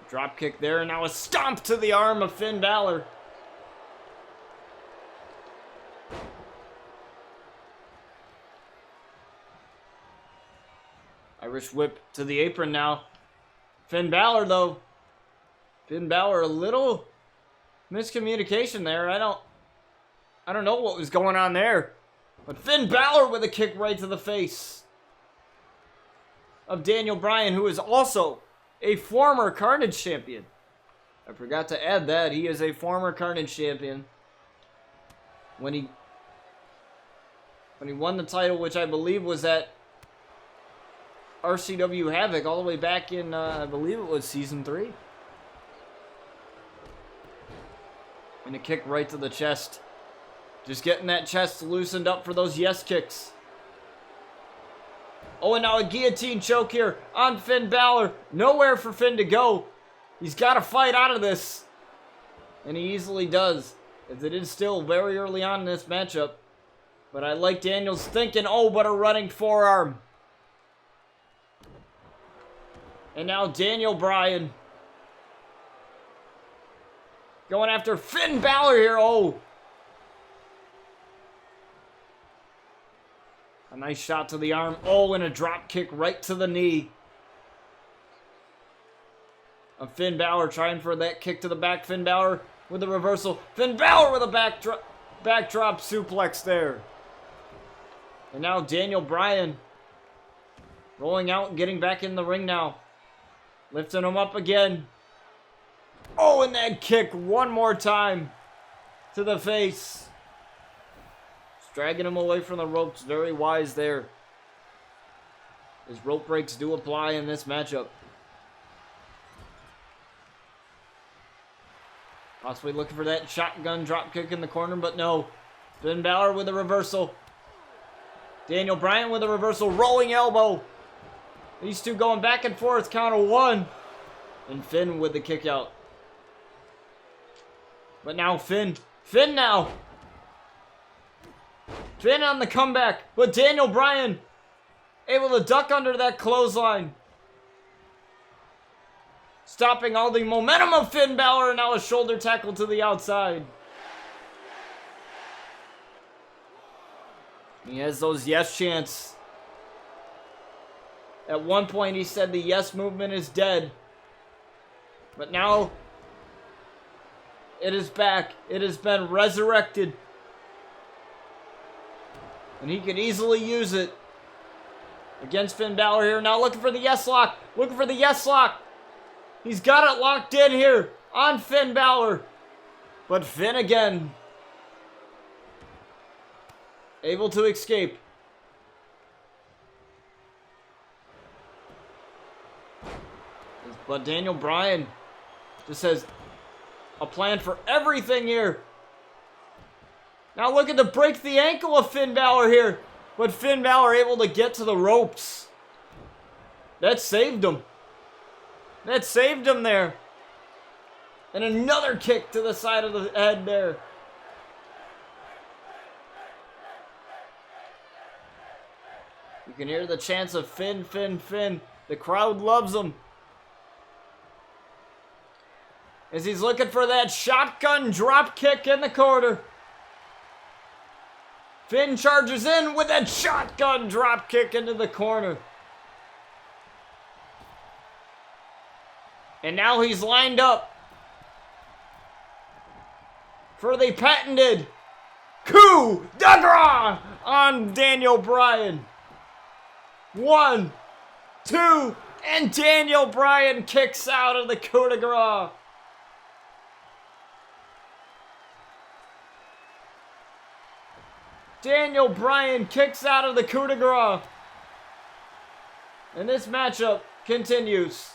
Speaker 1: Drop kick there, and now a stomp to the arm of Finn Balor. Irish whip to the apron now. Finn Balor, though. Finn Balor, a little miscommunication there. I don't know what was going on there. But Finn Balor with a kick right to the face of Daniel Bryan, who is also a former Carnage champion. I forgot to add that. He is a former Carnage champion. When he won the title, which I believe was at RCW Havoc all the way back in, I believe it was Season 3. And a kick right to the chest. Just getting that chest loosened up for those yes kicks. Oh, and now a guillotine choke here on Finn Balor. Nowhere for Finn to go. He's got to fight out of this. And he easily does, as it is still very early on in this matchup. But I like Daniel's thinking. Oh, but a running forearm. And now Daniel Bryan going after Finn Balor here. Oh. A nice shot to the arm. Oh, and a drop kick right to the knee of Finn Balor, trying for that kick to the back. Finn Balor with a reversal. Finn Balor with a backdrop suplex there. And now Daniel Bryan rolling out and getting back in the ring now. Lifting him up again. Oh, and that kick one more time to the face. Dragging him away from the ropes. Very wise there. His rope breaks do apply in this matchup. Possibly looking for that shotgun drop kick in the corner, but no. Finn Balor with a reversal. Daniel Bryan with a reversal. Rolling elbow. These two going back and forth. Count of 1, And Finn with the kick out. But now Finn now. Finn on the comeback. But Daniel Bryan able to duck under that clothesline. Stopping all the momentum of Finn Balor, and now a shoulder tackle to the outside. He has those yes chants. At one point he said the yes movement is dead. But now it is back. It has been resurrected. And he could easily use it against Finn Balor here. Now looking for the yes lock. Looking for the yes lock. He's got it locked in here on Finn Balor. But Finn again able to escape. But Daniel Bryan just has a plan for everything here. Now looking to break the ankle of Finn Balor here. But Finn Balor able to get to the ropes. That saved him. That saved him there. And another kick to the side of the head there. You can hear the chants of Finn, Finn, Finn. The crowd loves him. As he's looking for that shotgun drop kick in the corner. Finn charges in with that shotgun drop kick into the corner. And now he's lined up for the patented coup de grace on Daniel Bryan. 1, 2, and Daniel Bryan kicks out of the coup de grace. Daniel Bryan kicks out of the coup de grace. And this matchup continues.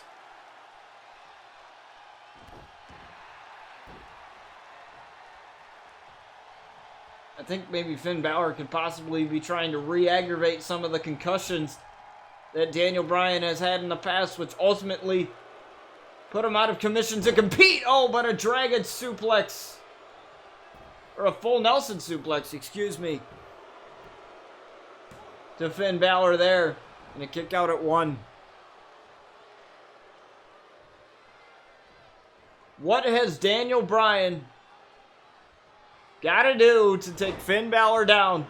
Speaker 1: I think maybe Finn Balor could possibly be trying to re-aggravate some of the concussions that Daniel Bryan has had in the past, which ultimately put him out of commission to compete. Oh, but a dragon suplex. Or a full Nelson suplex, excuse me. To Finn Balor there. And a kick out at 1. What has Daniel Bryan got to do to take Finn Balor down?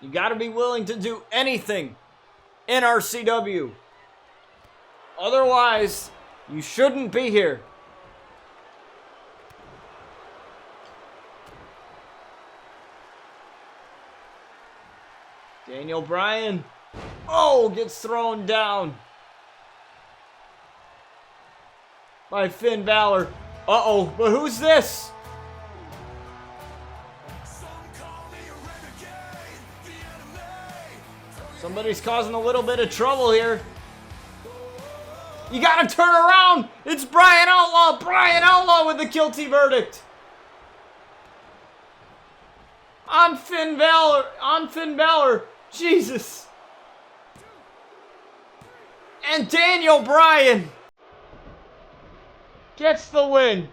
Speaker 1: You got to be willing to do anything in RCW. Otherwise, you shouldn't be here. Daniel Bryan, gets thrown down by Finn Balor. But who's this? Somebody's causing a little bit of trouble here. You gotta turn around! It's Bryan Outlaw! Bryan Outlaw with the guilty verdict! On Finn Balor! Jesus! And Daniel Bryan gets the win.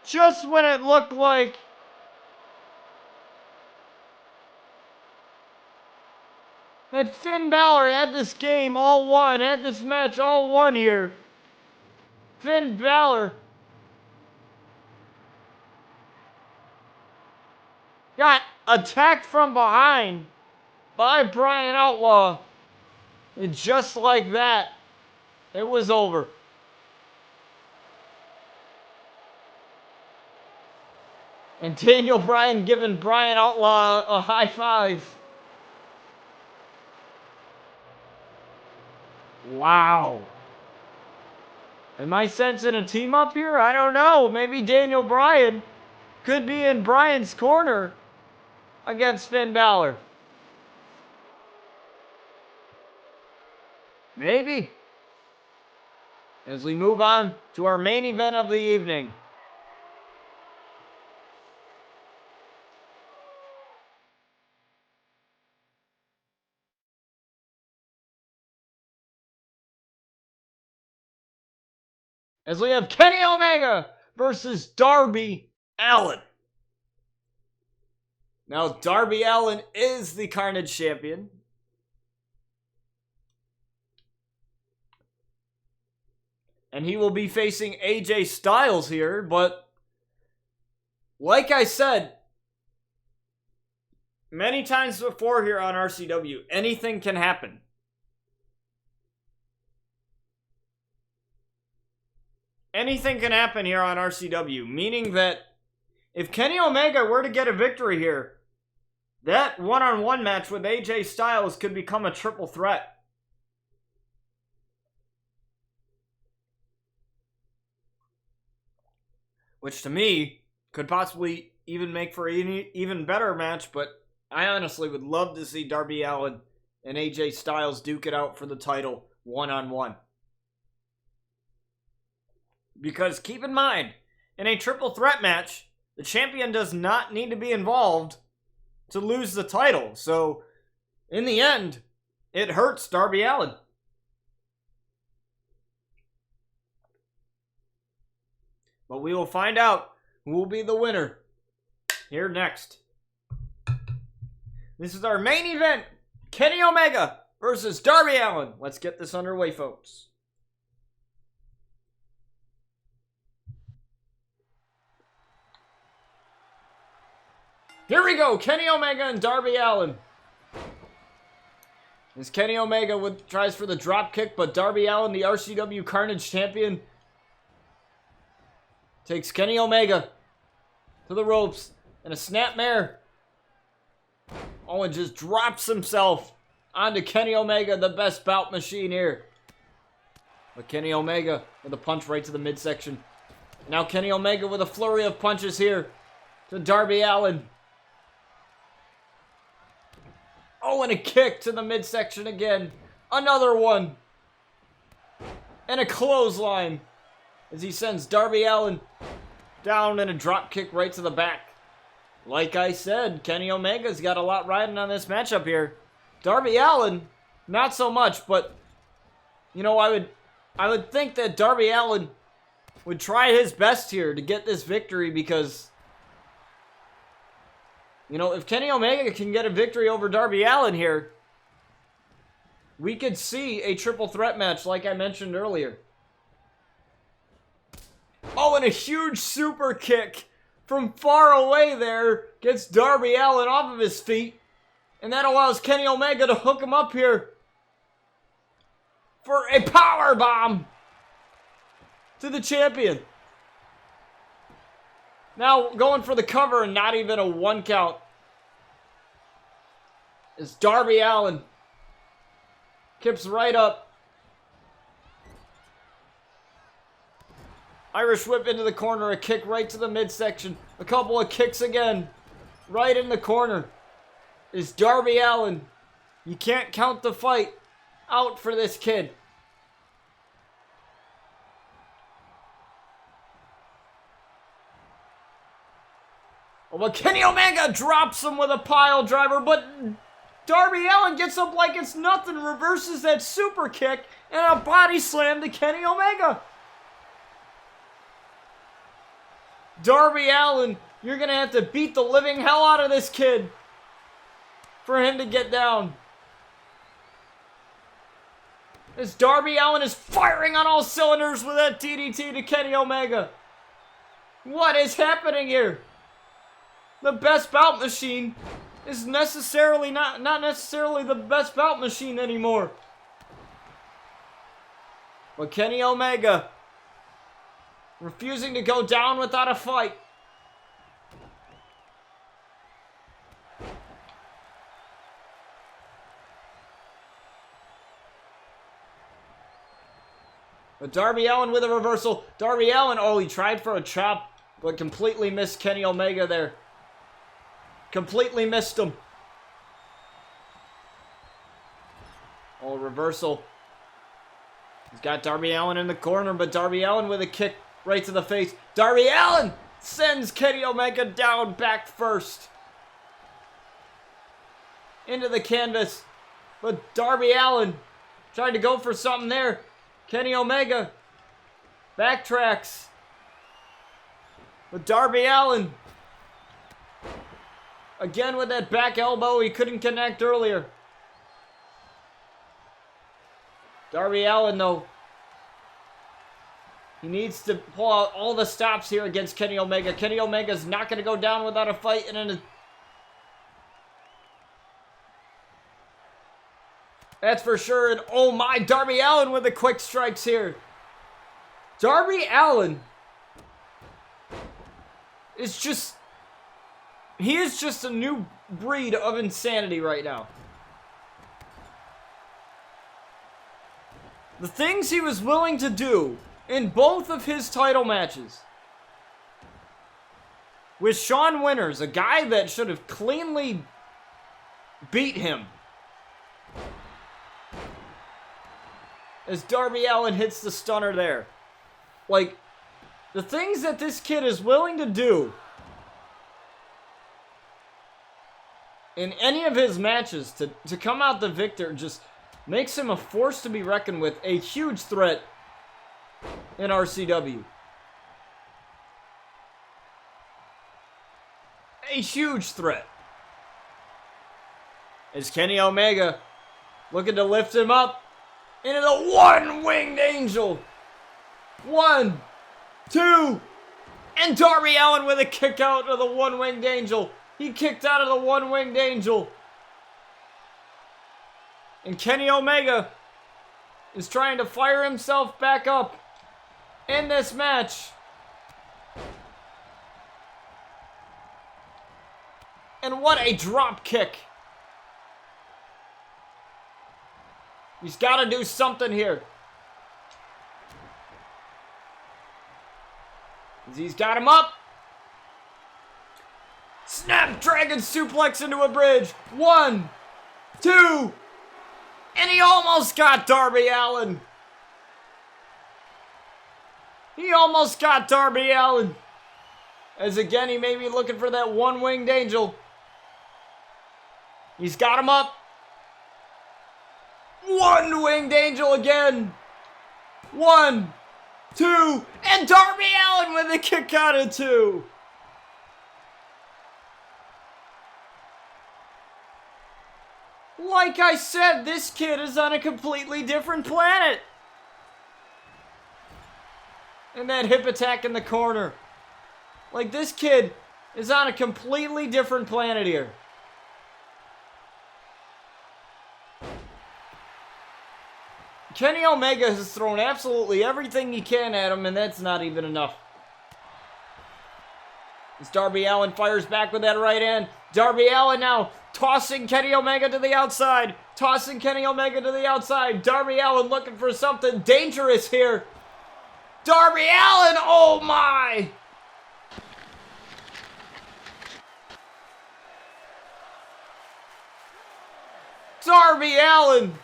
Speaker 1: Just when it looked like that Finn Balor had this game all won, had this match all won here. Finn Balor got attacked from behind by Bryan Outlaw. And just like that, it was over. And Daniel Bryan giving Bryan Outlaw a high five. Wow. Am I sensing a team up here? I don't know. Maybe Daniel Bryan could be in Bryan's corner against Finn Balor. Maybe. As we move on to our main event of the evening. as we have Kenny Omega versus Darby Allin. Now, Darby Allin is the Carnage champion. And he will be facing AJ Styles here, but like I said many times before here on RCW, anything can happen. Anything can happen here on RCW, meaning that if Kenny Omega were to get a victory here, that one-on-one match with AJ Styles could become a triple threat. Which to me could possibly even make for an even better match, but I honestly would love to see Darby Allin and AJ Styles duke it out for the title one-on-one. Because keep in mind, in a triple threat match, the champion does not need to be involved to lose the title. So, in the end, it hurts Darby Allin. But we will find out who will be the winner here next. This is our main event, Kenny Omega versus Darby Allin. Let's get this underway, folks. Here we go, Kenny Omega and Darby Allin. As Kenny Omega tries for the drop kick, but Darby Allin, the RCW Carnage champion, takes Kenny Omega to the ropes and a snapmare. Owen just drops himself onto Kenny Omega, the best bout machine here. But Kenny Omega with a punch right to the midsection. Now Kenny Omega with a flurry of punches here to Darby Allin. Oh, and a kick to the midsection again. Another one. And a clothesline as he sends Darby Allin down in a drop kick right to the back. Like I said, Kenny Omega's got a lot riding on this matchup here. Darby Allin, not so much, but you know, I would think that Darby Allin would try his best here to get this victory because, you know, if Kenny Omega can get a victory over Darby Allin here, we could see a triple threat match like I mentioned earlier. Oh, and a huge super kick from far away there gets Darby Allin off of his feet. And that allows Kenny Omega to hook him up here for a power bomb to the champion. Now going for the cover and not even a 1 count is Darby Allin. Kips right up. Irish whip into the corner, a kick right to the midsection. A couple of kicks again. Right in the corner is Darby Allin. You can't count the fight out for this kid. Oh, but Kenny Omega drops him with a pile driver, but Darby Allin gets up like it's nothing, reverses that super kick, and a body slam to Kenny Omega. Darby Allin, you're going to have to beat the living hell out of this kid for him to get down. As Darby Allin is firing on all cylinders with that DDT to Kenny Omega. What is happening here? The best bout machine is necessarily not necessarily the best bout machine anymore. But Kenny Omega refusing to go down without a fight. But Darby Allin with a reversal. Darby Allin, oh, he tried for a chop, but completely missed Kenny Omega there. Completely missed him. Oh, reversal. He's got Darby Allin in the corner, but Darby Allin with a kick right to the face. Darby Allin sends Kenny Omega down back first. Into the canvas. But Darby Allin tried to go for something there. Kenny Omega Backtracks. With Darby Allin. Again with that back elbow he couldn't connect earlier. Darby Allin, though. He needs to pull out all the stops here against Kenny Omega. Kenny Omega's not going to go down without a fight. That's for sure. And oh my, Darby Allin with the quick strikes here. Darby Allin is just... He is just a new breed of insanity right now. The things he was willing to do in both of his title matches with Shawn Winters, a guy that should have cleanly beat him, as Darby Allin hits the stunner there. Like, the things that this kid is willing to do in any of his matches to come out the victor just makes him a force to be reckoned with, a huge threat in RCW. A huge threat. As Kenny Omega looking to lift him up into the one-winged angel. 1, 2, and Darby Allin with a kick out of the one-winged angel. He kicked out of the one-winged angel. And Kenny Omega is trying to fire himself back up in this match. And what a drop kick. He's got to do something here. He's got him up. Snapdragon suplex into a bridge. 1, 2, and he almost got Darby Allin. He almost got Darby Allin. As again, he may be looking for that one-winged angel. He's got him up. One-winged angel again. 1, 2, and Darby Allin with a kick out of 2. Like I said, this kid is on a completely different planet. And that hip attack in the corner. Like, this kid is on a completely different planet here. Kenny Omega has thrown absolutely everything he can at him, and that's not even enough. As Darby Allin fires back with that right hand. Darby Allin now tossing Kenny Omega to the outside. Tossing Kenny Omega to the outside. Darby Allin looking for something dangerous here. Darby Allin, oh my! Darby Allin!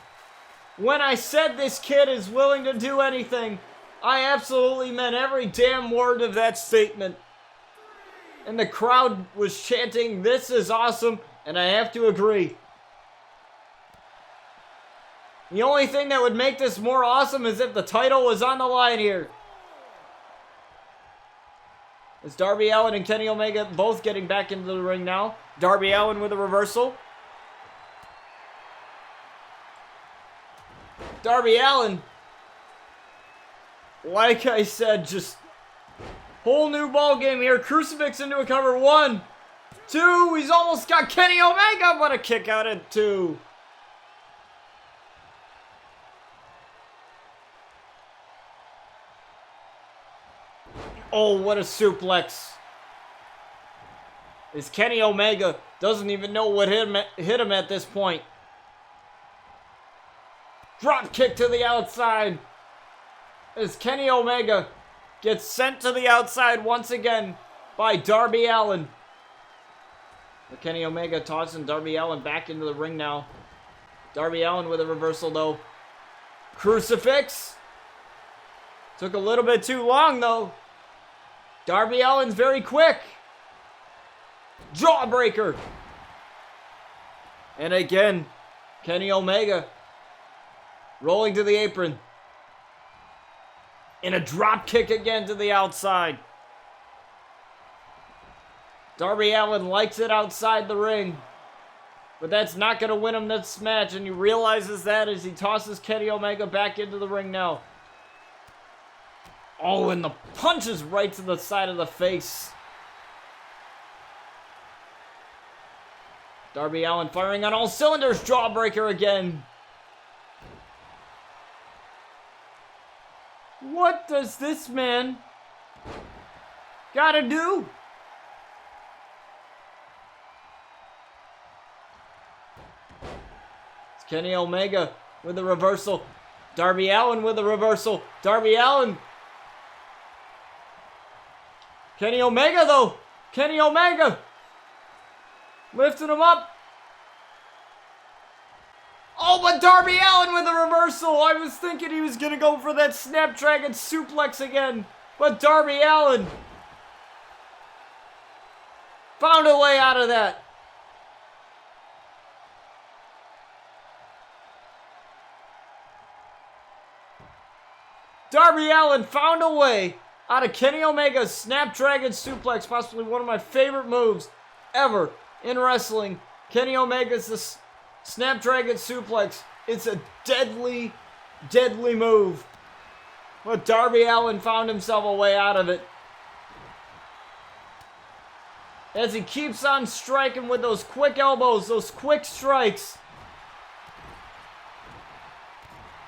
Speaker 1: When I said this kid is willing to do anything, I absolutely meant every damn word of that statement. And the crowd was chanting, "This is awesome," and I have to agree. The only thing that would make this more awesome is if the title was on the line here. It's Darby Allin and Kenny Omega both getting back into the ring now. Darby Allin with a reversal. Darby Allin, like I said, just whole new ball game here. Crucifix into a cover. 1, 2. He's almost got Kenny Omega, but a kick out at 2. Oh, what a suplex. As Kenny Omega doesn't even know what hit him at this point. Drop kick to the outside. As Kenny Omega gets sent to the outside once again by Darby Allin. But Kenny Omega tossing Darby Allin back into the ring now. Darby Allin with a reversal though. Crucifix. Took a little bit too long though. Darby Allin's very quick. Jawbreaker. And again, Kenny Omega rolling to the apron. And a drop kick again to the outside. Darby Allin likes it outside the ring. But that's not going to win him this match. And he realizes that as he tosses Kenny Omega back into the ring now. Oh, and the punches right to the side of the face. Darby Allin firing on all cylinders. Jawbreaker again. What does this man gotta do? It's Kenny Omega with a reversal. Darby Allin with a reversal. Darby Allin. Kenny Omega though. Kenny Omega. Lifting him up. Oh, but Darby Allin with a reversal. I was thinking he was going to go for that Snapdragon suplex again. But Darby Allin found a way out of that. Darby Allin found a way out of Kenny Omega's Snapdragon suplex. Possibly one of my favorite moves ever in wrestling. Kenny Omega's Snapdragon suplex. It's a deadly, deadly move. But Darby Allin found himself a way out of it. As he keeps on striking with those quick elbows, those quick strikes.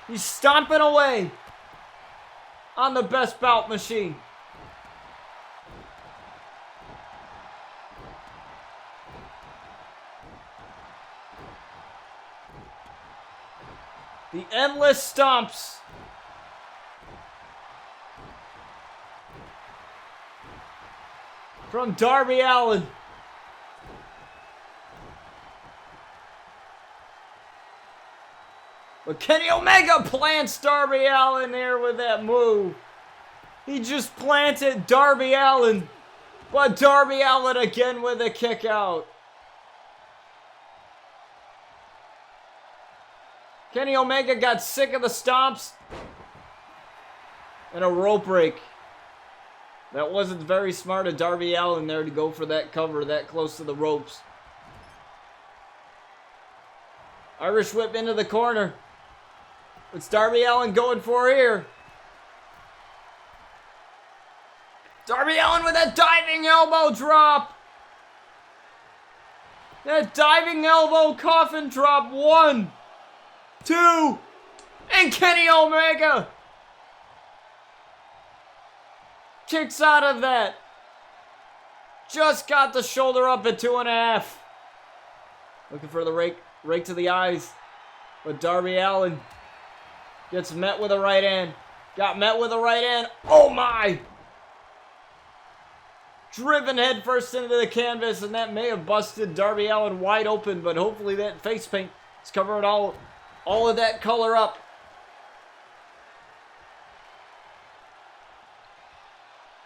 Speaker 1: He's stomping away on the best bout machine. The endless stomps. From Darby Allin. But Kenny Omega plants Darby Allin there with that move. He just planted Darby Allin. But Darby Allin again with a kick out. Kenny Omega got sick of the stomps. And a rope break. That wasn't very smart of Darby Allin there to go for that cover that close to the ropes. Irish whip into the corner. What's Darby Allin going for here? Darby Allin with that diving elbow drop. That diving elbow coffin drop. 1, 2, and Kenny Omega kicks out of that. Just got the shoulder up at 2.5. Looking for the rake to the eyes. But Darby Allin gets met with a right hand. Got met with a right hand. Oh my! Driven headfirst into the canvas, and that may have busted Darby Allin wide open, but hopefully that face paint is covering all of that color up.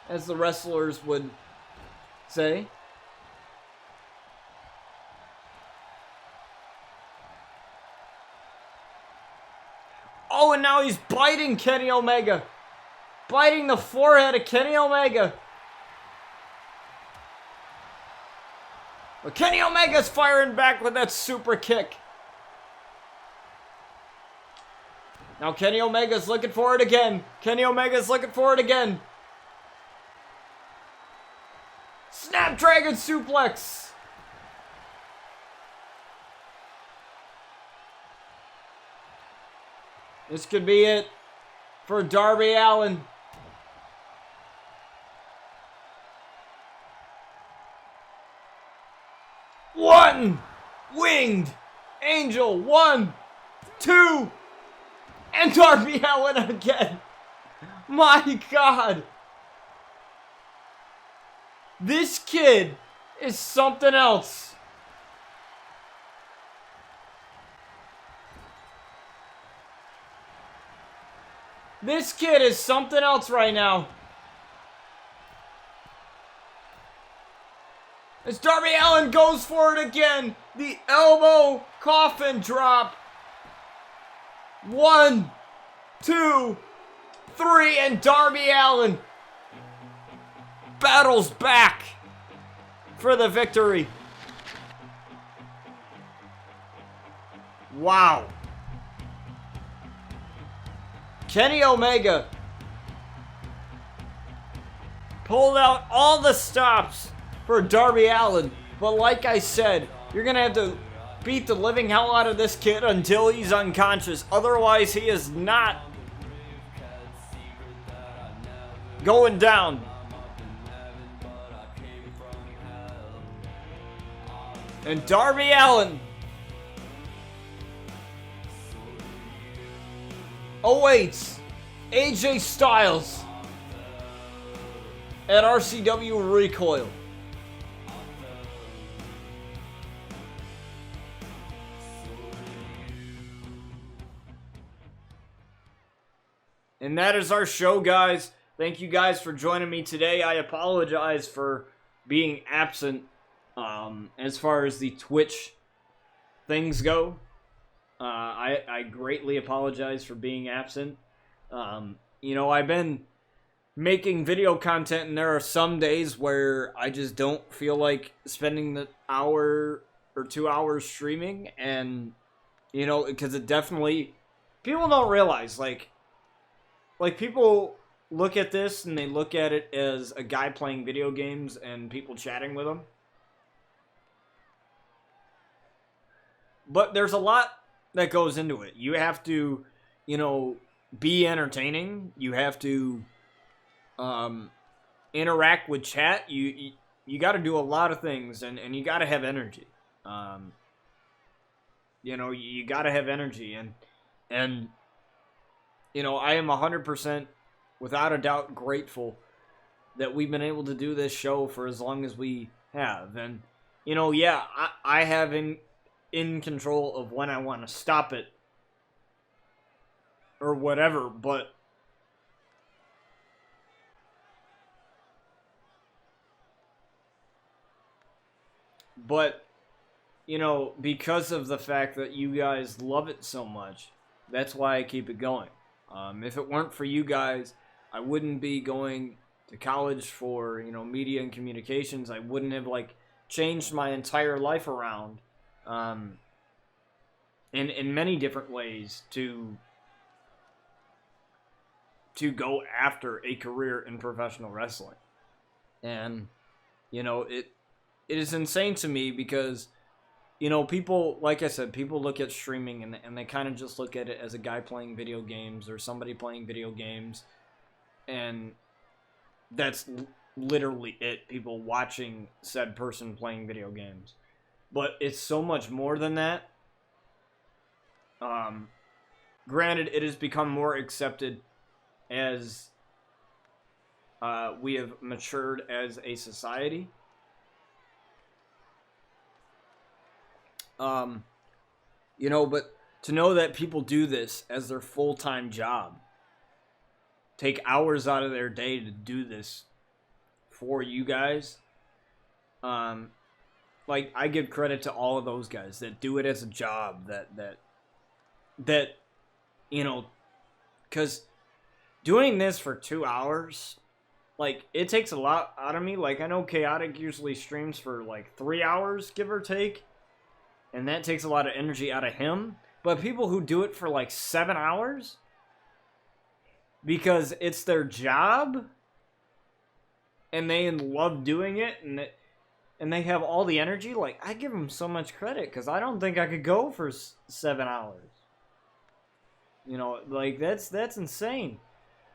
Speaker 1: As the wrestlers would say. Oh, and now he's biting Kenny Omega. Biting the forehead of Kenny Omega. But Kenny Omega's firing back with that super kick. Now Kenny Omega's looking for it again. Kenny Omega's looking for it again. Snapdragon suplex. This could be it for Darby Allin. One winged angel. 1, 2, and Darby Allin again. My God. This kid is something else. This kid is something else right now. As Darby Allin goes for it again. The elbow coffin drop. 1, 2, 3, and Darby Allin battles back for the victory. Wow. Kenny Omega pulled out all the stops for Darby Allin, but like I said, you're gonna have to beat the living hell out of this kid until he's unconscious. Otherwise, he is not going down. And Darby Allin awaits AJ Styles at RCW Recoil. And that is our show, guys. Thank you guys for joining me today. I apologize for being absent as far as the Twitch things go. I greatly apologize for being absent. You know, I've been making video content, and there are some days where I just don't feel like spending the hour or 2 hours streaming, and, you know, because it definitely, people don't realize, like people look at this and they look at it as a guy playing video games and people chatting with him. But there's a lot that goes into it. You have to, you know, be entertaining. You have to interact with chat. You got to do a lot of things, and you got to have energy. You know, you got to have energy, and you know, I am 100%, without a doubt, grateful that we've been able to do this show for as long as we have. And, you know, yeah, I have in control of when I want to stop it or whatever, but you know, because of the fact that you guys love it so much, that's why I keep it going. If it weren't for you guys, I wouldn't be going to college for, you know, media and communications. I wouldn't have, like, changed my entire life around in many different ways to go after a career in professional wrestling. And, you know, it is insane to me because, you know, people, like I said, people look at streaming and they kind of just look at it as a guy playing video games or somebody playing video games. And that's literally it, people watching said person playing video games. But it's so much more than that. Granted, it has become more accepted as we have matured as a society. You know, but to know that people do this as their full-time job, take hours out of their day to do this for you guys, like, I give credit to all of those guys that do it as a job, that you know, because doing this for 2 hours, like, it takes a lot out of me. Like, I know Chaotic usually streams for, like, 3 hours, give or take, and that takes a lot of energy out of him. But people who do it for like 7 hours because it's their job and they love doing it and they have all the energy, like, I give them so much credit because I don't think I could go for 7 hours. You know, like, that's insane.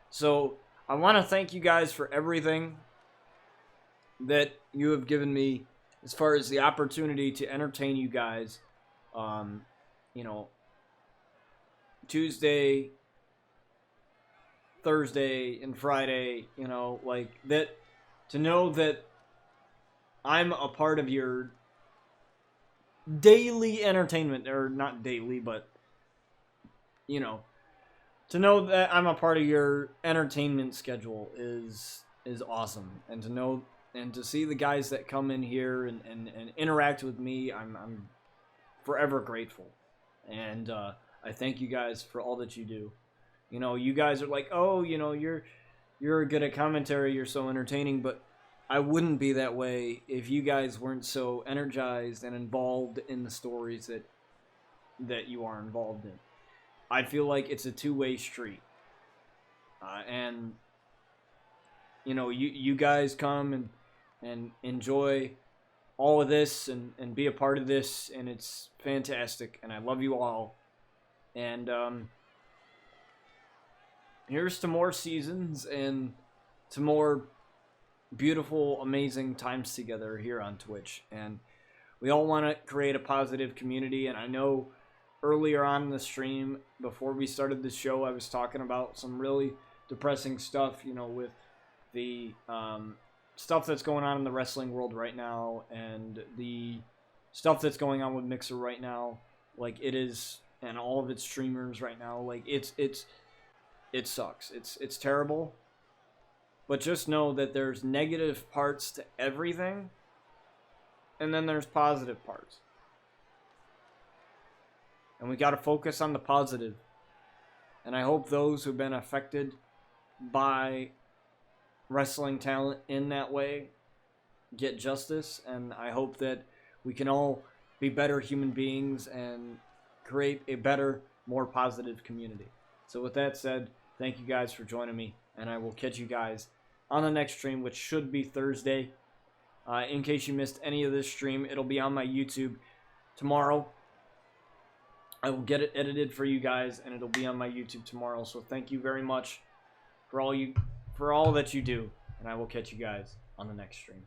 Speaker 1: So I want to thank you guys for everything that you have given me as far as the opportunity to entertain you guys, you know, Tuesday, Thursday, and Friday, you know, like, that, to know that I'm a part of your daily entertainment, or not daily, but, you know, to know that I'm a part of your entertainment schedule is awesome. And to know and to see the guys that come in here and interact with me, I'm forever grateful. And I thank you guys for all that you do. You know, you guys are like, oh, you know, you're good at commentary, you're so entertaining, but I wouldn't be that way if you guys weren't so energized and involved in the stories that you are involved in. I feel like it's a two-way street. And, you know, you guys come and enjoy all of this and be a part of this, and it's fantastic, and I love you all. And here's to more seasons and to more beautiful, amazing times together here on Twitch. And we all want to create a positive community, and I know earlier on in the stream, before we started the show, I was talking about some really depressing stuff, you know, with the stuff that's going on in the wrestling world right now, and the stuff that's going on with Mixer right now, like it is, and all of its streamers right now, like it sucks. It's terrible. But just know that there's negative parts to everything, and then there's positive parts. And we got to focus on the positive. And I hope those who've been affected by wrestling talent in that way get justice. And I hope that we can all be better human beings and create a better, more positive community. So with that said, thank you guys for joining me. And I will catch you guys on the next stream, which should be Thursday. In case you missed any of this stream, it'll be on my YouTube tomorrow. I will get it edited for you guys, and it'll be on my YouTube tomorrow. So thank you very much for all that you do, and I will catch you guys on the next stream.